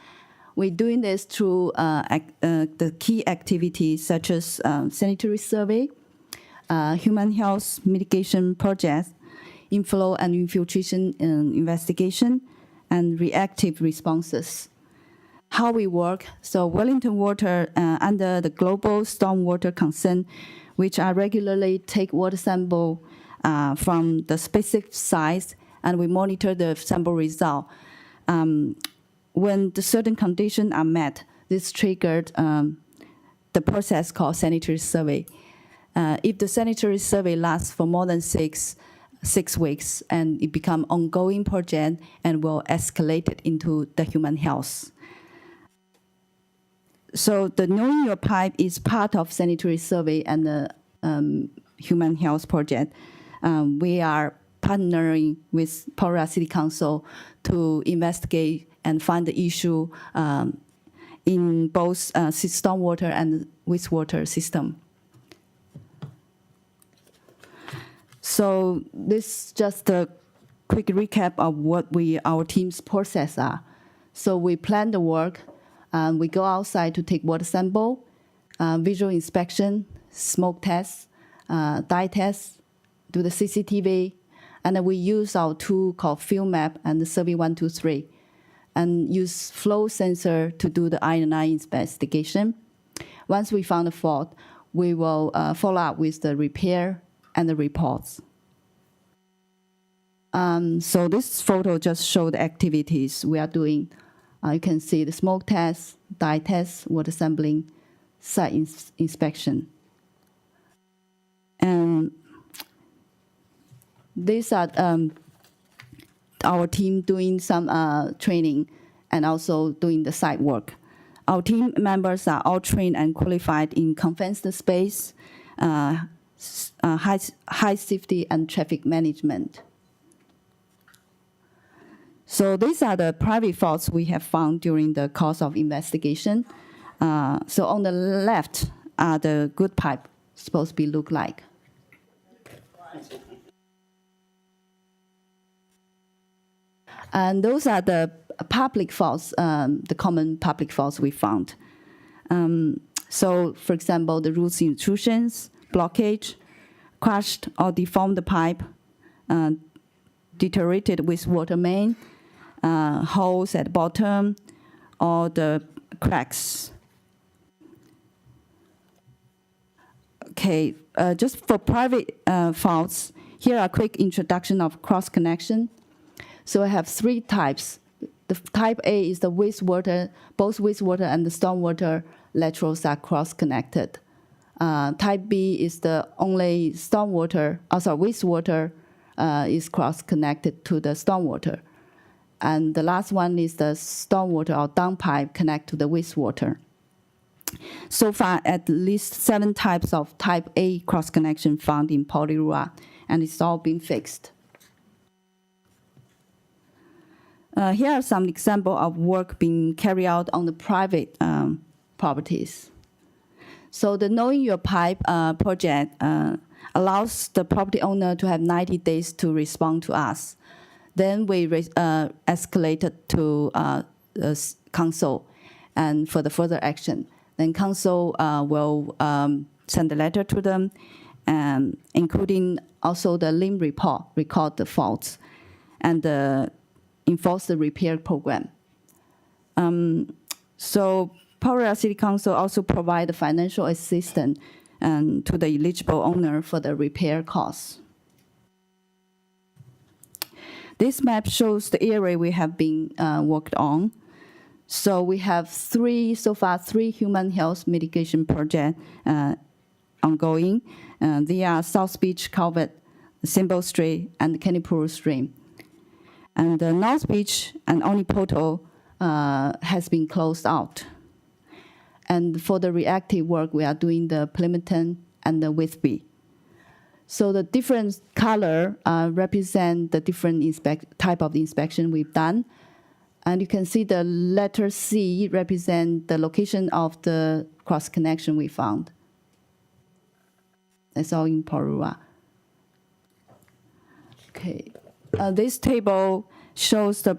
We're doing this through the key activities such as sanitary survey, human health mitigation projects, inflow and infiltration investigation, and reactive responses. How we work, so Wellington Water, under the Global Stormwater Concern, which I regularly take water sample from the specific sites, and we monitor the sample result. When the certain conditions are met, this triggered the process called sanitary survey. If the sanitary survey lasts for more than six weeks, and it becomes ongoing project and will escalate it into the human health. So the Knowing Your Pipe is part of sanitary survey and the human health project. We are partnering with Porirua City Council to investigate and find the issue in both stormwater and wastewater system. So this is just a quick recap of what our team's process are. So we plan the work. We go outside to take water sample, visual inspection, smoke test, dye test, do the CCTV, and then we use our tool called Field Map and the Survey 123, and use flow sensor to do the I&I investigation. Once we found the fault, we will follow up with the repair and the reports. So this photo just shows the activities we are doing. You can see the smoke test, dye test, water sampling, site inspection. And these are our team doing some training and also doing the site work. Our team members are all trained and qualified in conventional space, high safety and traffic management. So these are the private faults we have found during the course of investigation. So on the left are the good pipe supposed to be look like. And those are the public faults, the common public faults we found. So, for example, the roots intrusions, blockage, crushed or deformed pipe, deteriorated wastewater main, holes at the bottom, or the cracks. Okay, just for private faults, here are a quick introduction of cross-connection. So I have 3 types. The type A is the wastewater, both wastewater and the stormwater laterals are cross-connected. Type B is the only wastewater is cross-connected to the stormwater. And the last one is the stormwater or downpipe connect to the wastewater. So far, at least 7 types of type A cross-connection found in Porirua, and it's all been fixed. Here are some examples of work being carried out on the private properties. So the Knowing Your Pipe project allows the property owner to have 90 days to respond to us. Then we escalated to council and for the further action. Then council will send a letter to them, including also the LIM report, record the faults, and enforce the repair program. So Porirua City Council also provide financial assistance to the eligible owner for the repair costs. This map shows the area we have been worked on. So we have so far three human health mitigation projects ongoing. They are South Beach Culvert, Symbol Street, and Kanipuru Stream. And the North Beach and Onipoto has been closed out. And for the reactive work, we are doing the Plimpton and the Whitby. So the different color represent the different type of inspection we've done. And you can see the letter C represent the location of the cross connection we found. That's all in Porirua. Okay. This table shows the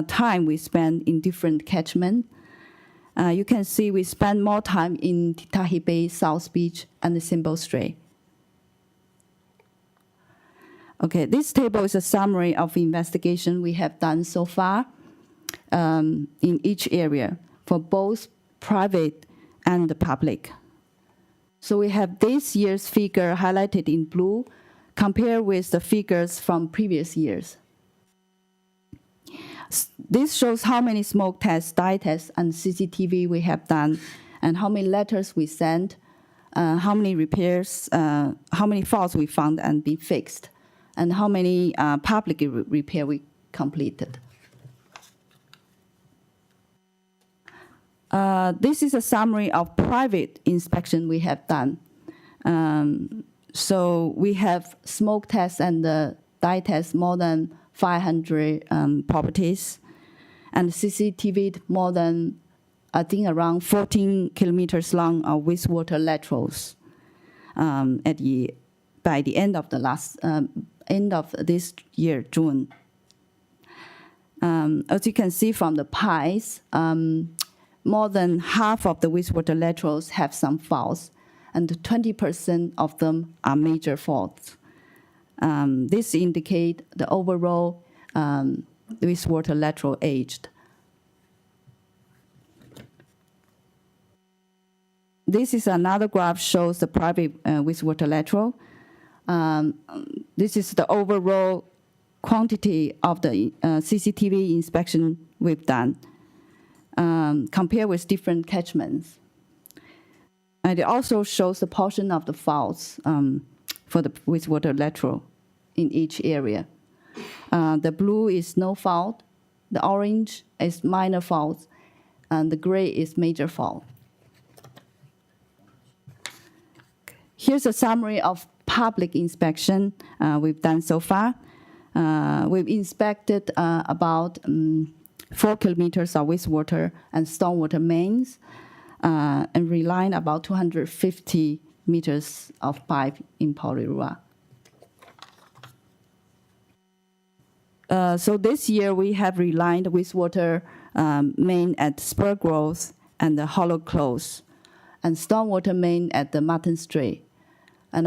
time we spend in different catchment. You can see we spend more time in Titahi Bay, South Beach, and the Symbol Strait. Okay, this table is a summary of the investigation we have done so far in each area for both private and the public. So we have this year's figure highlighted in blue compared with the figures from previous years. This shows how many smoke tests, dye tests, and CCTV we have done, and how many letters we sent, how many repairs, how many faults we found and be fixed, and how many public repair we completed. This is a summary of private inspection we have done. So we have smoke tests and dye tests more than 500 properties, and CCTV more than, I think, around 14 kilometers long of wastewater laterals by the end of this year, June. As you can see from the pies, more than half of the wastewater laterals have some faults, and 20% of them are major faults. This indicates the overall wastewater lateral aged. This is another graph shows the private wastewater lateral. This is the overall quantity of the CCTV inspection we've done, compared with different catchments. And it also shows the portion of the faults for the wastewater lateral in each area. The blue is no fault, the orange is minor faults, and the gray is major fault. Here's a summary of public inspection we've done so far. We've inspected about 4 kilometers of wastewater and stormwater mains, and relined about 250 meters of pipe in Porirua. So this year we have relined wastewater main at Spur Grove and the Hollow Close, and stormwater main at the Martin Street. And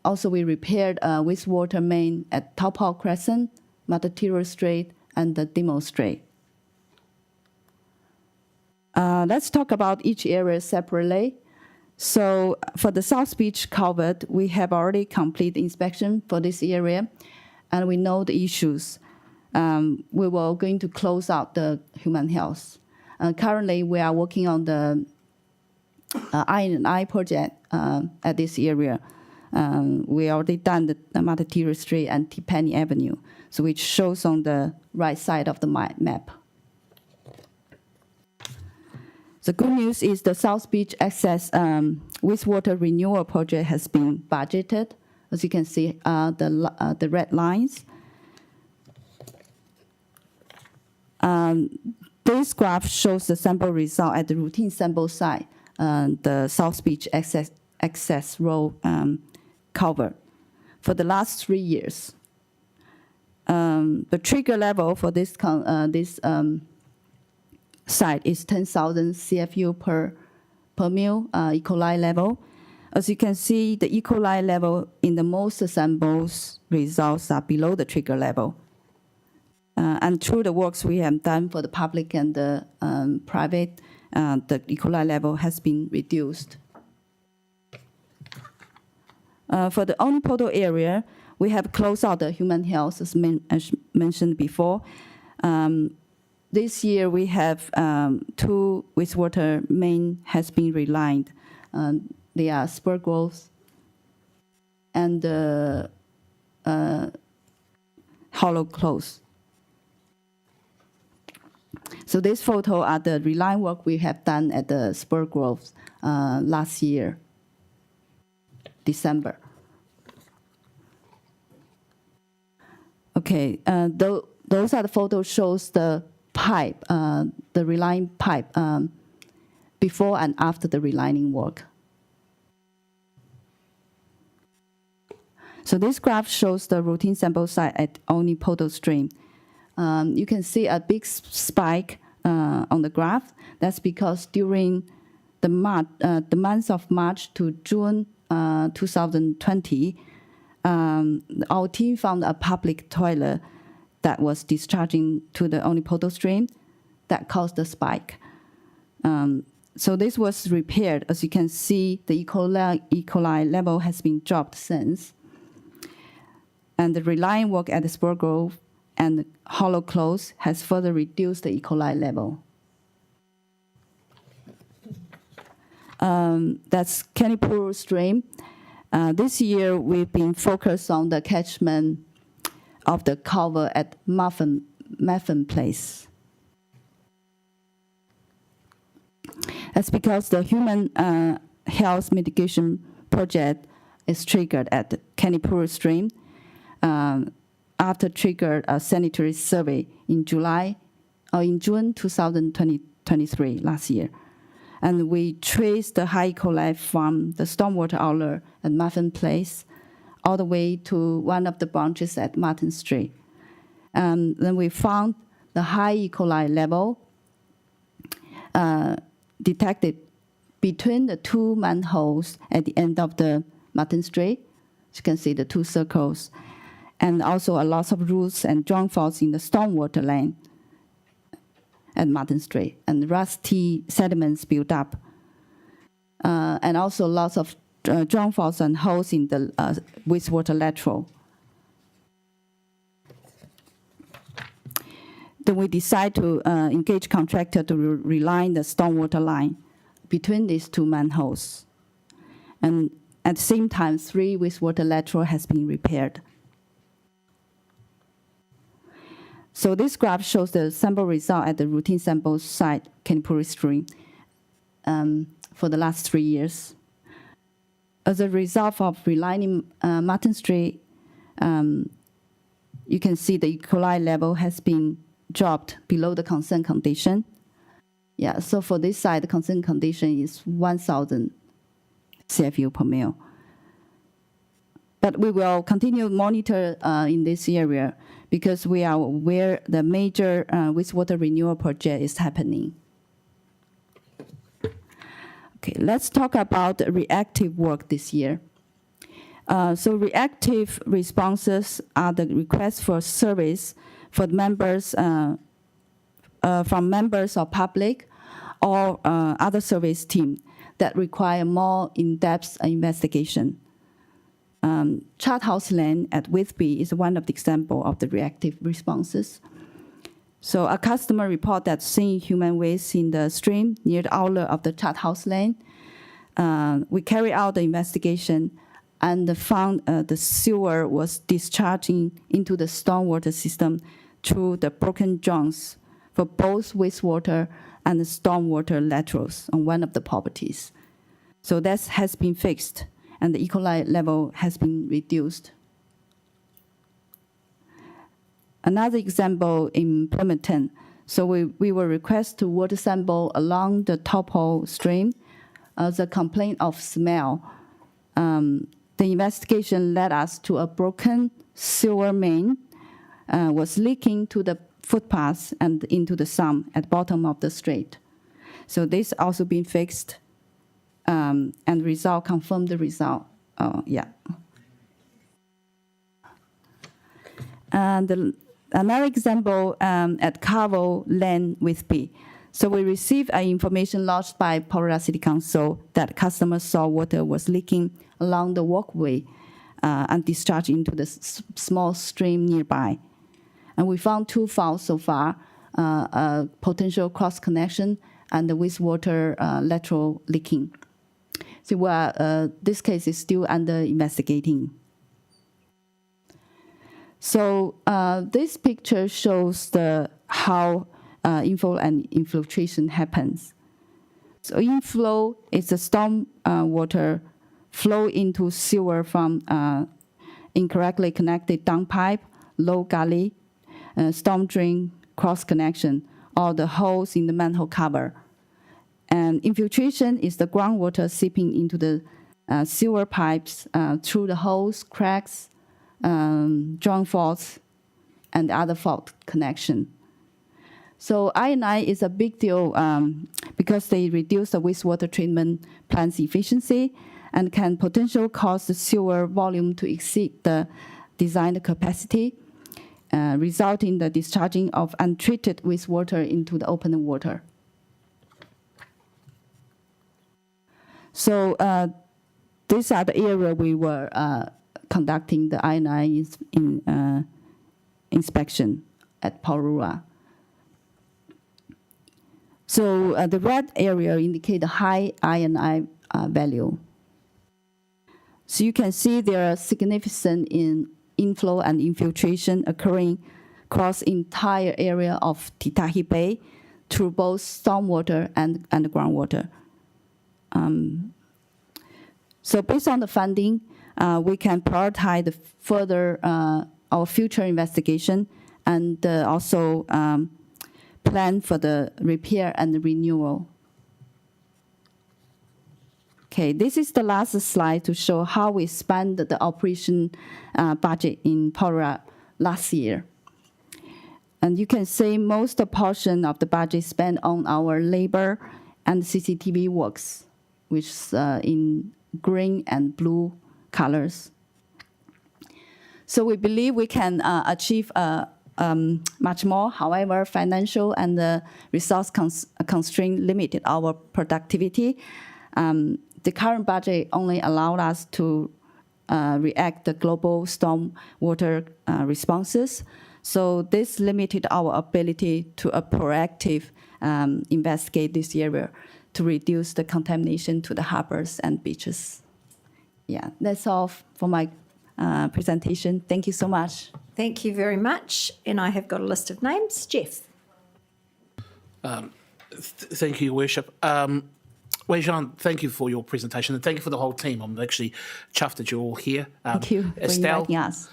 also we repaired wastewater main at Top Hall Crescent, Matatira Street, and the Demo Street. Let's talk about each area separately. So for the South Beach culvert, we have already completed inspection for this area, and we know the issues. We were going to close out the human health. Currently, we are working on the I&I project at this area. We already done the Matatira Street and Tiffany Avenue, so which shows on the right side of the map. The good news is the South Beach Access wastewater renewal project has been budgeted. As you can see, the red lines. This graph shows the sample result at the routine sample site, the South Beach access road culvert for the last 3 years. The trigger level for this site is 10,000 CFU per mil E. coli level. As you can see, the E. coli level in the most samples results are below the trigger level. And through the works we have done for the public and the private, the E. coli level has been reduced. For the Onipoto area, we have closed out the human health, as mentioned before. This year we have 2 wastewater main has been relined. They are Spur Grove and Hollow Close. So this photo are the reline work we have done at the Spur Grove last year, December. Okay, those are the photos shows the pipe, the reline pipe before and after the relining work. So this graph shows the routine sample site at Onipoto Stream. You can see a big spike on the graph. That's because during the months of March to June 2020, our team found a public toilet that was discharging to the Onipoto Stream that caused the spike. So this was repaired. As you can see, the E. coli level has been dropped since. And the reline work at the Spur Grove and the Hollow Close has further reduced the E. coli level. That's Kanipuru Stream. This year, we've been focused on the catchment of the culvert at Muffin Place. That's because the human health mitigation project is triggered at the Kanipuru Stream after triggered a sanitary survey in June 2023, last year. And we traced the high E. coli from the stormwater outlet at Muffin Place all the way to one of the branches at Martin Street. Then we found the high E. coli level detected between the 2 manholes at the end of the Martin Street. As you can see the 2 circles. And also a loss of roots and joint faults in the stormwater line at Martin Street. And rusty sediments built up. And also lots of joint faults and holes in the wastewater lateral. Then we decide to engage contractor to reline the stormwater line between these 2 manholes. And at the same time, 3 wastewater lateral has been repaired. So this graph shows the sample result at the routine sample site, Kanipuru Stream, for the last 3 years. As a result of relining Martin Street, you can see the E. coli level has been dropped below the consent condition. Yeah, so for this side, the consent condition is 1,000 CFU per mil. But we will continue to monitor in this area because we are aware the major wastewater renewal project is happening. Okay, let's talk about reactive work this year. So reactive responses are the requests for service for members from members of public or other service team that require more in-depth investigation. Charthouse Lane at Whitby is one of the examples of the reactive responses. So a customer report that seeing human waste in the stream near the outlet of the Charthouse Lane. We carry out the investigation and found the sewer was discharging into the stormwater system through the broken joints for both wastewater and the stormwater laterals on one of the properties. So that has been fixed, and the E. coli level has been reduced. Another example in Wellington, so we were requested to water sample along the Topo stream the complaint of smell. The investigation led us to a broken sewer main was leaking to the footpaths and into the sump at bottom of the street. So this also been fixed, and result confirmed the result. Yeah. And another example at Carvo Lane Whitby. So we received information lodged by Porirua City Council that customers saw water was leaking along the walkway and discharged into the small stream nearby. And we found 2 files so far, a potential cross connection and the wastewater lateral leaking. So this case is still under investigating. So this picture shows how inflow and infiltration happens. So inflow is the storm water flow into sewer from incorrectly connected downpipe, low gully, storm drain, cross connection, or the holes in the manhole cover. And infiltration is the groundwater seeping into the sewer pipes through the holes, cracks, joint faults, and other fault connection. So I&I is a big deal because they reduce the wastewater treatment plant's efficiency and can potentially cause the sewer volume to exceed the designed capacity, resulting in the discharging of untreated wastewater into the open water. So these are the areas we were conducting the I&I inspection at Porirua. So the red area indicate the high I&I value. So you can see there are significant in inflow and infiltration occurring across the entire area of Titahi Bay through both stormwater and groundwater. So based on the funding, we can prioritize the further our future investigation and also plan for the repair and the renewal. Okay, this is the last slide to show how we spent the operation budget in Porirua last year. And you can see most portion of the budget spent on our labor and CCTV works, which is in green and blue colors. So we believe we can achieve much more. However, financial and the resource constraint limited our productivity. The current budget only allowed us to react the global storm water responses. So this limited our ability to proactive investigate this area to reduce the contamination to the harbors and beaches. Yeah, that's all for my presentation. Thank you so much. Thank you very much. And I have got a list of names. Jeff. Thank you, Your Worship. Wei Zhan, thank you for your presentation, and thank you for the whole team. I'm actually chuffed that you're all here. Thank you for Estelle, inviting us.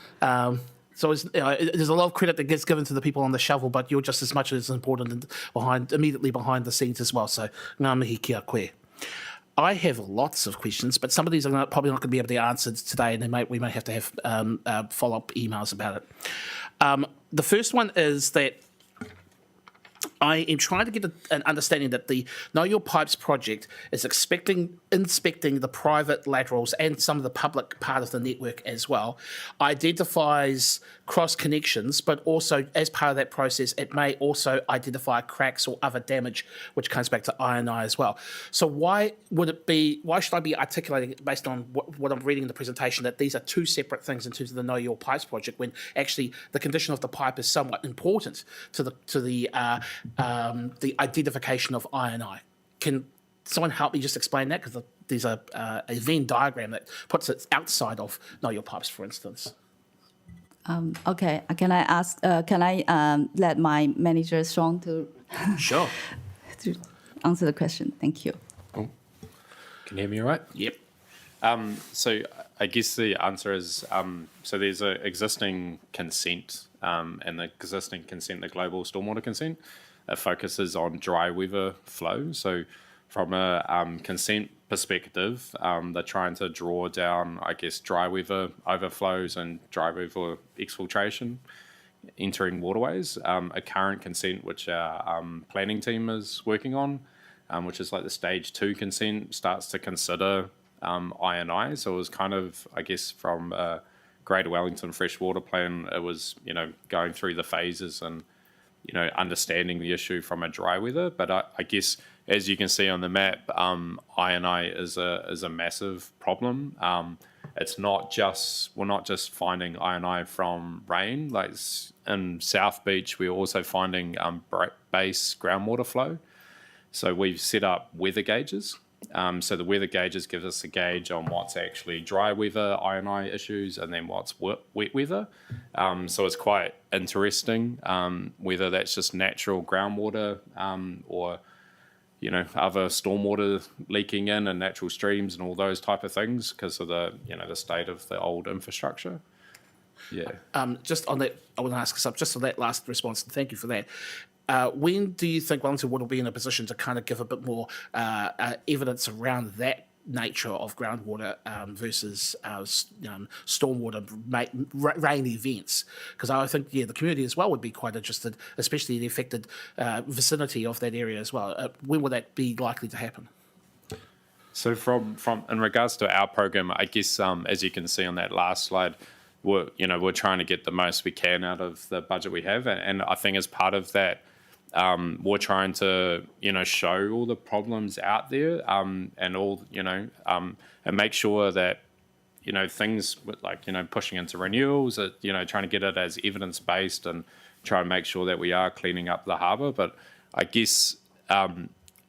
So there's a lot of credit that gets given to the people on the shovel, but you're just as much as important immediately behind the scenes as well. So ngā mihi kia koe. I have lots of questions, but some of these are probably not going to be able to be answered today, and we may have to have follow-up emails about it. The first one is that I am trying to get an understanding that the Know Your Pipes project is inspecting the private laterals and some of the public part of the network as well, identifies cross connections, but also as part of that process, it may also identify cracks or other damage, which comes back to I&I as well. So why should I be articulating it based on what I'm reading in the presentation, that these are two separate things in terms of the Know Your Pipes project, when actually the condition of the pipe is somewhat important to the identification of I&I? Can someone help me just explain that? Because there's a Venn diagram that puts it outside of Know Your Pipes, for instance. Okay, can I ask? Can I let my manager Sean to Sure. to answer the question? Thank you. Can you hear me all right? Yep. So I guess the answer is, so there's an existing consent, and the existing consent, the global stormwater consent, it focuses on dry weather flow. So from a consent perspective, they're trying to draw down, I guess, dry weather overflows and dry weather exfiltration entering waterways. A current consent which our planning team is working on, which is like the stage 2 consent, starts to consider I&I. So it was kind of, I guess, from Greater Wellington Freshwater Plan, it was, going through the phases and, understanding the issue from a dry weather. But I guess, as you can see on the map, I&I is a massive problem. We're not just finding I&I from rain. Like in South Beach, we're also finding base groundwater flow. So we've set up weather gauges. So the weather gauges give us a gauge on what's actually dry weather I&I issues and then what's wet weather. So it's quite interesting whether that's just natural groundwater or other stormwater leaking in and natural streams and all those type of things because of the the state of the old infrastructure. Yeah. Just on that, I want to ask just on that last response, and thank you for that. When do you think Wellington will be in a position to kind of give a bit more evidence around that nature of groundwater versus stormwater rain events? Because I think, the community as well would be quite interested, especially the affected vicinity of that area as well. When will that be likely to happen? So from in regards to our program, I guess as you can see on that last slide, we're trying to get the most we can out of the budget we have, and I think as part of that, we're trying to show all the problems out there and all and make sure that things like pushing into renewals, trying to get it as evidence based and try and make sure that we are cleaning up the harbour. But I guess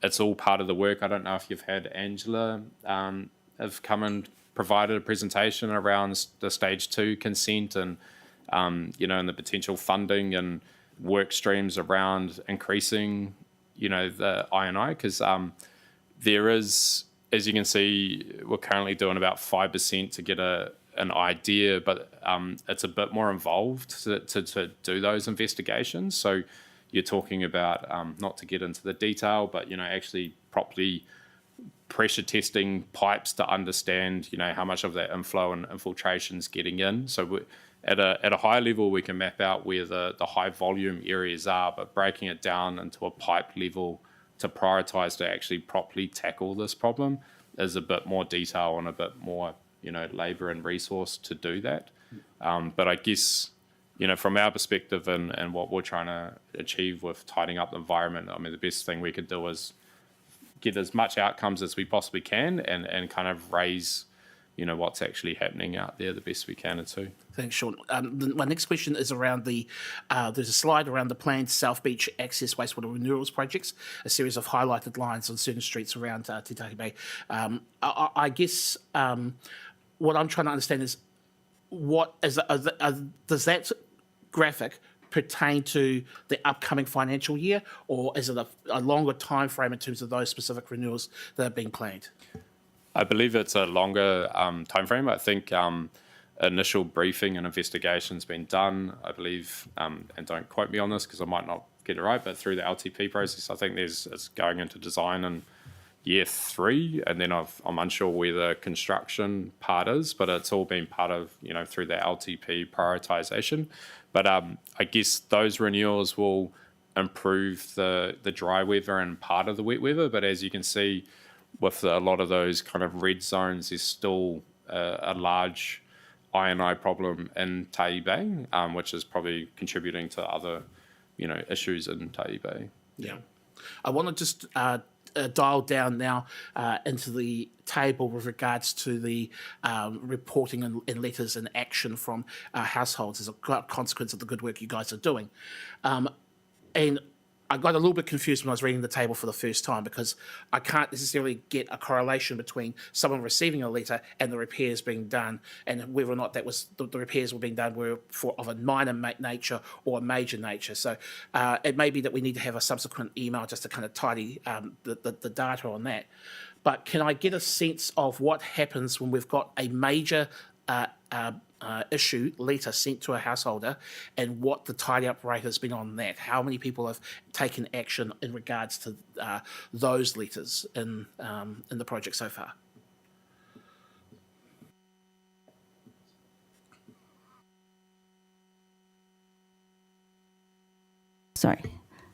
it's all part of the work. I don't know if you've had Angela have come and provided a presentation around the stage 2 consent and and the potential funding and work streams around increasing the I&I, because there is, as you can see, we're currently doing about 5% to get an idea, but it's a bit more involved to do those investigations. So you're talking about, not to get into the detail, but actually properly pressure testing pipes to understand how much of that inflow and infiltration is getting in. So at a high level, we can map out where the high volume areas are, but breaking it down into a pipe level to prioritise to actually properly tackle this problem is a bit more detail and a bit more labour and resource to do that. But I guess from our perspective and what we're trying to achieve with tidying up the environment, I mean the best thing we could do is get as much outcomes as we possibly can and kind of raise what's actually happening out there the best we can too. Thanks, Sean. My next question is around there's a slide around the planned South Beach Access Wastewater Renewals projects, a series of highlighted lines on certain streets around Te Tahi Bay. I guess what I'm trying to understand is does that graphic pertain to the upcoming financial year, or is it a longer time frame in terms of those specific renewals that are being planned? I believe it's a longer time frame. I think initial briefing and investigation's been done, I believe, and don't quote me on this because I might not get it right, but through the LTP process, I think it's going into design and year 3, and then I'm unsure where the construction part is, but it's all been part of, through the LTP prioritisation. But I guess those renewals will improve the dry weather and part of the wet weather. But as you can see, with a lot of those kind of red zones, there's still a large I&I problem in Tahi Bay, which is probably contributing to other, issues in Tahi Bay. Yeah. I want to just dial down now into the table with regards to the reporting and letters and action from households as a consequence of the good work you guys are doing. And I got a little bit confused when I was reading the table for the first time, because I can't necessarily get a correlation between someone receiving a letter and the repairs being done, and whether or not that was the repairs were being done were of a minor nature or a major nature. So it may be that we need to have a subsequent email just to kind of tidy the data on that. But can I get a sense of what happens when we've got a major issue letter sent to a householder, and what the tidy up rate has been on that? How many people have taken action in regards to those letters in the project so far? Sorry.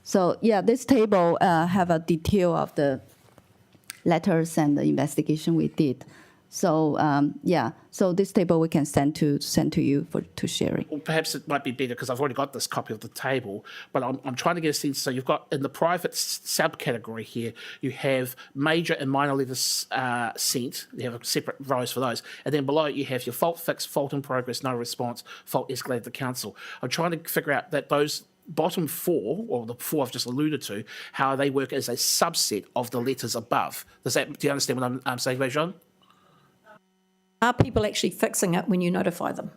So yeah, this table have a detail of the letters and the investigation we did. So so this table we can send to you to sharing. Or perhaps it might be better, because I've already got this copy of the table, but I'm trying to get a sense. So you've got in the private subcategory here, you have major and minor letters sent. You have separate rows for those, and then below it you have your fault fixed, fault in progress, no response, fault escalated to council. I'm trying to figure out that those bottom 4, or the 4 I've just alluded to, how they work as a subset of the letters above. Do you understand what I'm saying, Rajon? Are people actually fixing it when you notify them?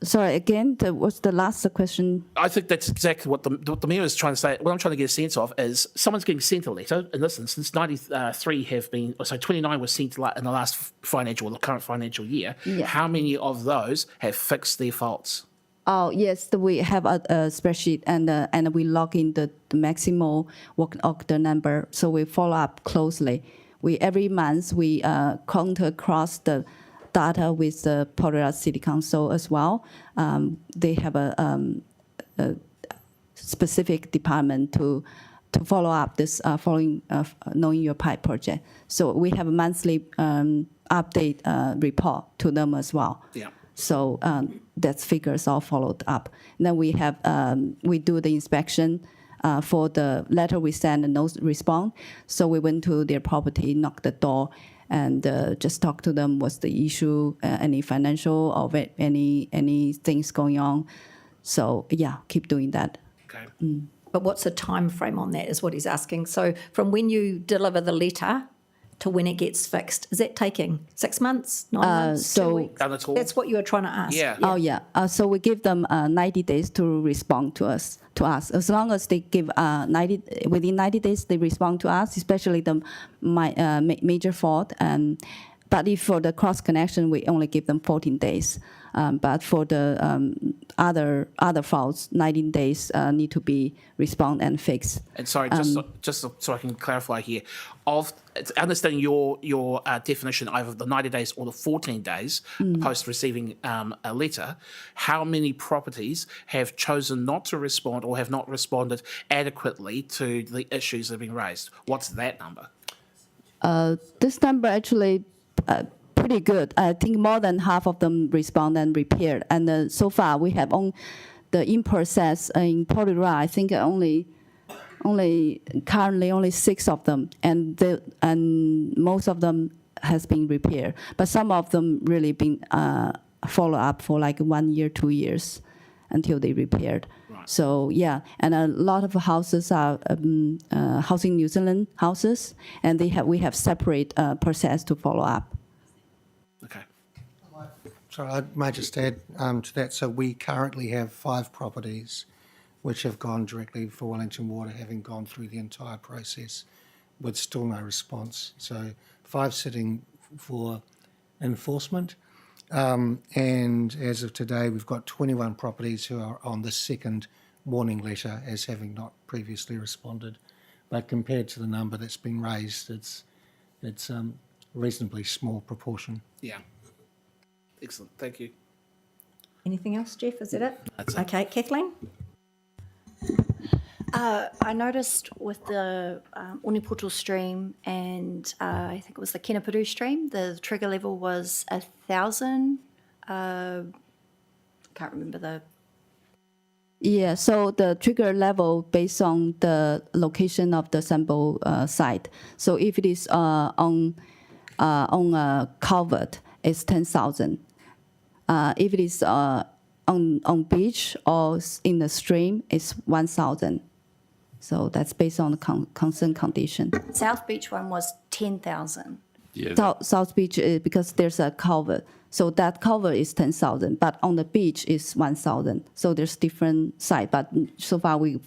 Sorry, again, what's the last question? I think that's exactly what the mayor is trying to say. What I'm trying to get a sense of is someone's getting sent a letter. In this instance, 29 were sent in the last financial, or the current financial year. Yeah. How many of those have fixed their faults? Oh, yes, we have a spreadsheet, and we log in the maximum work order number, so we follow up closely. Every month we count across the data with the Porirua City Council as well. They have a specific department to follow up this Knowing Your Pipe project. So we have a monthly update report to them as well. Yeah. So that figures all followed up. And then we have we do the inspection for the letter we send and no response. So we went to their property, knocked the door, and just talked to them. What's the issue? Any financial or any things going on? So yeah, keep doing that. Okay. But what's the time frame on that is what he's asking. So from when you deliver the letter to when it gets fixed, is that taking 6 months, 9 months, 2 weeks? Done at all? That's what you were trying to ask. Yeah. Oh yeah. So we give them 90 days to respond to us. As long as they give within 90 days they respond to us, especially the major fault. But if for the cross connection, we only give them 14 days. But for the other faults, 19 days need to be respond and fixed. And sorry, just so I can clarify here, understanding your definition, either the 90 days or the 14 days post receiving a letter, how many properties have chosen not to respond or have not responded adequately to the issues that have been raised? What's that number? This number actually pretty good. I think more than half of them respond and repaired. And so far we have on the in process in Porirua, I think currently only 6 of them, and most of them has been repaired. But some of them really been follow up for like 1 year, 2 years until they repaired. Right. So yeah, and a lot of houses are Housing New Zealand houses, and we have separate process to follow up. Okay. So I might just add to that. So we currently have 5 properties which have gone directly for Wellington Water, having gone through the entire process with still no response. So 5 sitting for enforcement. And as of today, we've got 21 properties who are on the second warning letter as having not previously responded. but compared to the number that's been raised, it's a reasonably small proportion. Yeah. Excellent. Thank you. Anything else, Jeff? Is that it? That's it. Okay, Kathleen? I noticed with the Uniputu stream and I think it was the Kenaparu stream, the trigger level was 1,000. Can't remember the. Yeah, so the trigger level based on the location of the sample site. So if it is on a culvert, it's 10,000. If it is on beach or in the stream, it's 1,000. So that's based on the consent condition. South Beach one was 10,000. Yeah, South Beach, because there's a culvert, so that culvert is 10,000, but on the beach is 1,000. So there's different site, but so far we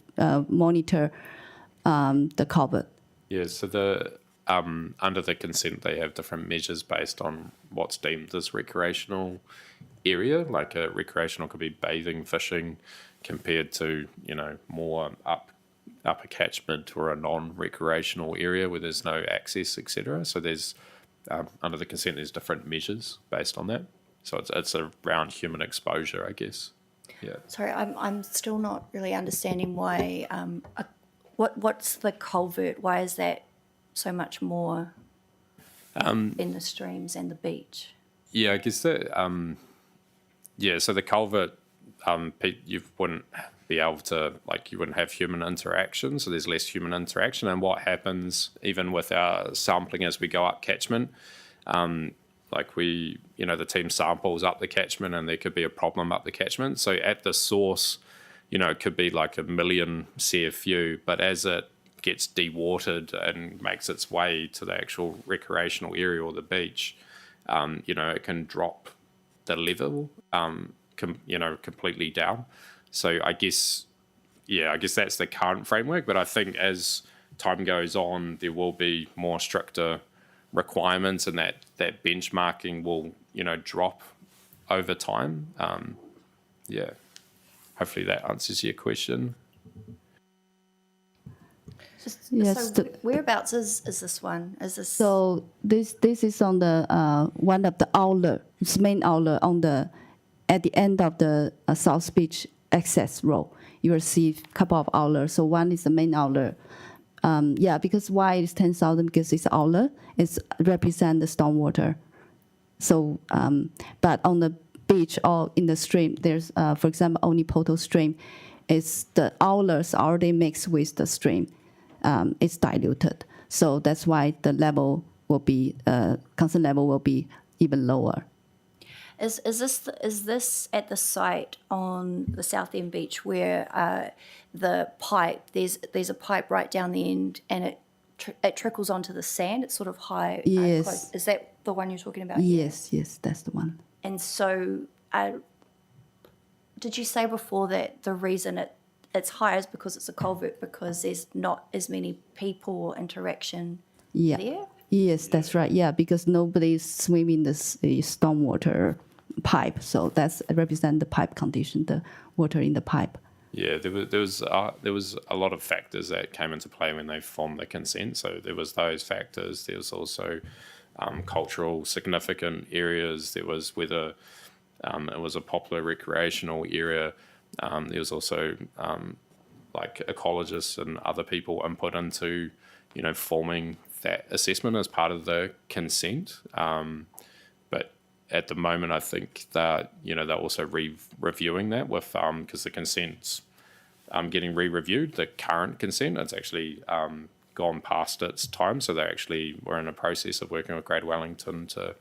monitor the culvert. yeah. So the under the consent, they have different measures based on what's deemed as recreational area. Like a recreational could be bathing, fishing, compared to more upper catchment or a non-recreational area where there's no access, etc. So there's under the consent, there's different measures based on that. So it's around human exposure, I guess. Yeah. Sorry, I'm still not really understanding why. What's the culvert? Why is that so much more in the streams and the beach? Yeah, I guess that. So the culvert, you wouldn't be able to, you wouldn't have human interaction, so there's less human interaction. And what happens, even with our sampling as we go up catchment, the team samples up the catchment and there could be a problem up the catchment. So at the source, it could be like 1 million CFU, but as it gets dewatered and makes its way to the actual recreational area or the beach, it can drop the level, completely down. So I guess that's the current framework. But I think as time goes on, there will be more stricter requirements, and that benchmarking will drop over time. Hopefully that answers your question. Yes. So whereabouts is this one? Is this? So this is on the one of the outlet, main outlet at the end of the South Beach access road. You will see a couple of outlets. So one is the main outlet. Because why it's 10,000? Because it's outlet. It's represent the stormwater. So, but on the beach or in the stream, there's, for example, Uniputu stream, it's the outlets already mixed with the stream. It's diluted. So that's why the level will be, consent level will be even lower. Is this at the site on the South End Beach where the pipe, there's a pipe right down the end and it trickles onto the sand? It's sort of high. Yes. Close. Is that the one you're talking about? Yes, that's the one. And so, did you say before that the reason it's higher is because it's a culvert, because there's not as many people or interaction there? Yes, that's right. Yeah, because nobody's swimming the stormwater pipe, so that's represent the pipe condition, the water in the pipe. Yeah, there was a lot of factors that came into play when they formed the consent. So there was those factors. There was also cultural significant areas. There was whether it was a popular recreational area. There was also ecologists and other people input into forming that assessment as part of the consent. But at the moment, I think that they're also reviewing that with because the consent's getting re-reviewed. The current consent, it's actually gone past its time, so we're in a process of working with Greater Wellington to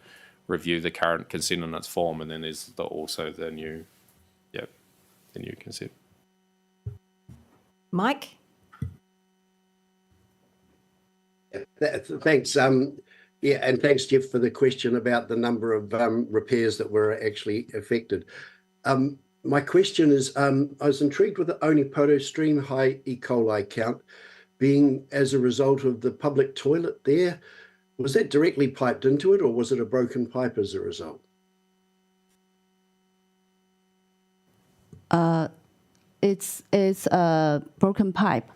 review the current consent in its form, and then there's also the new consent. Mike? Thanks. And thanks, Jeff, for the question about the number of repairs that were actually affected. My question is, I was intrigued with the Uniputu stream high E. coli count being as a result of the public toilet there. Was that directly piped into it, or was it a broken pipe as a result? It's a broken pipe.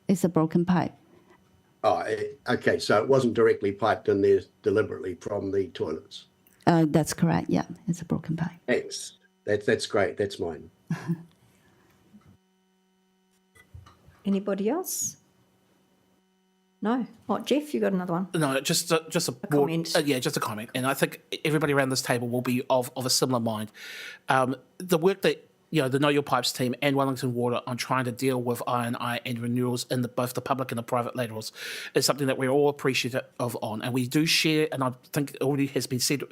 It's a broken pipe. Oh, okay. So it wasn't directly piped in there deliberately from the toilets. That's correct. Yeah, it's a broken pipe. Thanks. That's great. That's mine. Anybody else? No. What, Jeff? You got another one? No, just a broad, comment. just a comment. And I think everybody around this table will be of a similar mind. The work that the Know Your Pipes team and Wellington Water on trying to deal with I&I and renewals in both the public and the private laterals is something that we're all appreciative of on. And we do share, and I think it already has been said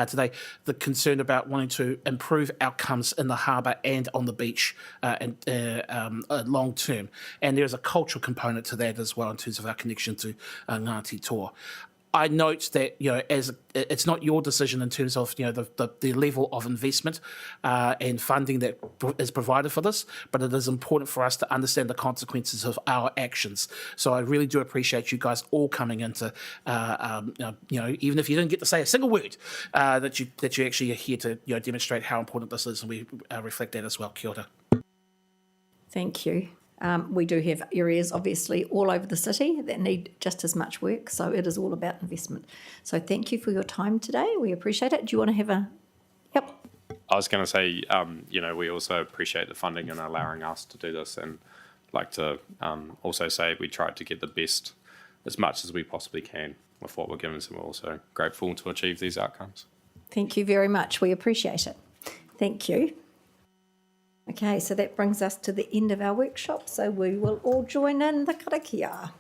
today, the concern about wanting to improve outcomes in the harbour and on the beach long term. And there's a cultural component to that as well in terms of our connection to Ngāti Toa. I note that as it's not your decision in terms of the level of investment and funding that is provided for this, but it is important for us to understand the consequences of our actions. So I really do appreciate you guys all coming into even if you didn't get to say a single word, that you actually are here to demonstrate how important this is, and we reflect that as well. Kia ora. Thank you. We do have areas, obviously, all over the city that need just as much work, so it is all about investment. So thank you for your time today. We appreciate it. Do you want to have a... Yep. I was going to say, we also appreciate the funding and allowing us to do this, and like to also say we tried to get the best as much as we possibly can with what we're given, so we're also grateful to achieve these outcomes. Thank you very much. We appreciate it. Thank you. Okay, so that brings us to the end of our workshop, so we will all join in the karakia.